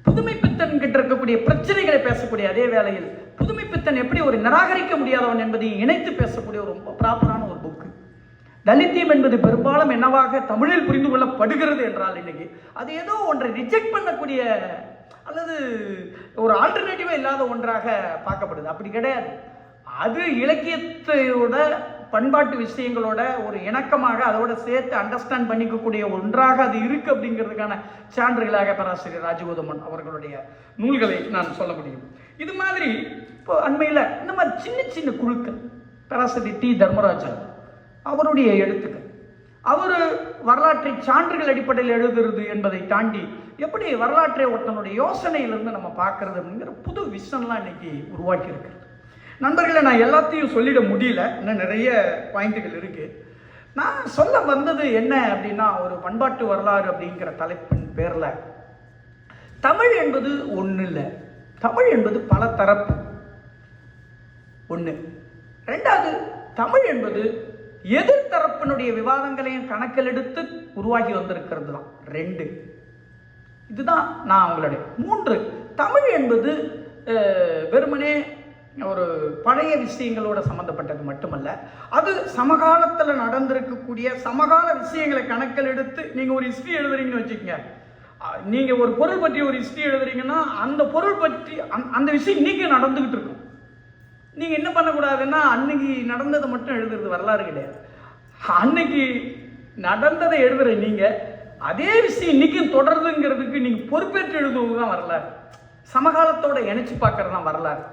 புதுமைப்பித்தன் கிட்ட இருக்கக்கூடிய பிரச்சனைகளை பேசக்கூடிய அதே வேளையில் புதுமைப்பித்தன் எப்படி ஒரு நிராகரிக்க முடியாதவன் என்பதை இணைத்து பேசக்கூடிய ஒரு ரொம்ப ப்ராப்பரான ஒரு புக்கு. தலித்தியம் என்பது பெரும்பாலும் என்னவாக தமிழில் புரிந்து கொள்ளப்படுகிறது என்றால் இன்னைக்கு அது ஏதோ ஒன்றை ரிஜெக்ட் பண்ணக்கூடிய அல்லது ஒரு ஆல்டர்னேட்டிவா இல்லாத ஒன்றாக பார்க்கப்படுது. அப்படி கிடையாது. அது இலக்கியத்தோட பண்பாட்டு விஷயங்களோட ஒரு இணக்கமாக அதோட சேர்த்து அண்டர்ஸ்டாண்ட் பண்ணிக்கக்கூடிய ஒன்றாக அது இருக்கு அப்படிங்கிறதுக்கான சான்றுகளாக பேராசிரியர் ராஜகௌதமன் அவர்களுடைய நூல்களை நான் சொல்ல முடியும். இது மாதிரி இப்போ அண்மையில் இந்த மாதிரி சின்ன சின்ன குழுக்கள், பேராசிரியர் டி தர்மராஜன் அவருடைய எழுத்துக்கள், அவர் வரலாற்றை சான்றுகள் அடிப்படையில் எழுதுறது என்பதை தாண்டி எப்படி வரலாற்றை ஒருத்தனுடைய யோசனையிலிருந்து நம்ம பார்க்கறது அப்படிங்கிற புது விஷன்லாம் இன்னைக்கு உருவாக்கி இருக்கிறது. நண்பர்களை, நான் எல்லாத்தையும் சொல்லிட முடியல, இன்னும் நிறைய பாயிண்ட்டுகள் இருக்கு. நான் சொல்ல வந்தது என்ன அப்படின்னா, ஒரு பண்பாட்டு வரலாறு அப்படிங்கிற தலைப்பின் பேர்ல தமிழ் என்பது ஒன்று இல்லை, தமிழ் என்பது பல தரப்பு. 1. 2வது, தமிழ் என்பது எதிர்த்தரப்பினுடைய விவாதங்களையும் கணக்கில் எடுத்து உருவாகி வந்திருக்கிறது தான். 2. இதுதான் நான் உங்களுடைய. 3. தமிழ் என்பது வெறுமனே ஒரு பழைய விஷயங்களோட சம்மந்தப்பட்டது மட்டுமல்ல, அது சமகாலத்தில் நடந்திருக்கக்கூடிய சமகால விஷயங்களை கணக்கில் எடுத்து நீங்கள் ஒரு ஹிஸ்ட்ரி எழுதுறீங்கன்னு வச்சுக்கோங்க. நீங்கள் ஒரு பொருள் பற்றி ஒரு ஹிஸ்ட்ரி எழுதுறீங்கன்னா அந்த பொருள் பற்றி அந்த விஷயம் இன்னைக்கு நடந்துகிட்டு இருக்கும். நீங்கள் என்ன பண்ணக்கூடாதுன்னா அன்னைக்கு நடந்ததை மட்டும் எழுதுறது வரலாறு கிடையாது. அன்னைக்கு நடந்ததை எழுதுற நீங்கள் அதே விஷயம் இன்னைக்கும் தொடருதுங்கிறதுக்கு நீங்கள் பொறுப்பேற்று எழுதுவது தான் வரலாறு. சமகாலத்தோட இணைச்சு பார்க்கறது தான் வரலாறு.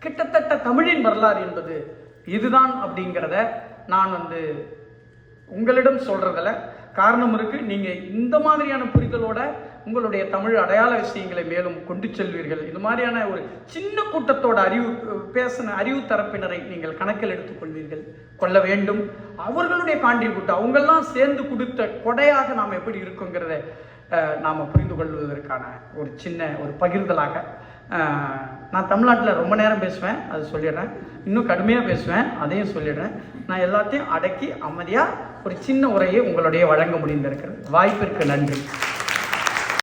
கிட்டத்தட்ட தமிழின் வரலாறு என்பது இதுதான் அப்படிங்கிறத நான் உங்களிடம் சொல்றதுல காரணம் இருக்கு. நீங்க இந்த மாதிரியான புரிதலோட உங்களுடைய தமிழ் அடையாள விஷயங்களை மேலும் கொண்டு செல்வீர்கள். இது மாதிரியான ஒரு சின்ன கூட்டத்தோட அறிவு தரப்பினரை நீங்கள் கணக்கில் எடுத்துக்கொள்வீர்கள், கொள்ள வேண்டும். அவர்களுடைய கான்ட்ரிபியூட், அவங்கெல்லாம் சேர்ந்து கொடுத்த கொடையாக நாம் எப்படி இருக்குங்கிறத நாம் புரிந்து கொள்வதற்கான ஒரு சின்ன ஒரு பகிர்தலாக. நான் தமிழ்நாட்டில் ரொம்ப நேரம் பேசுவேன், அது சொல்லிடுறேன். இன்னும் கடுமையாக பேசுவேன், அதையும் சொல்லிடுறேன். நான் எல்லாத்தையும் அடக்கி அமைதியாக ஒரு சின்ன உரையை உங்களுடைய வழங்க முடிந்திருக்கிறது. வாய்ப்பிற்கு நன்றி.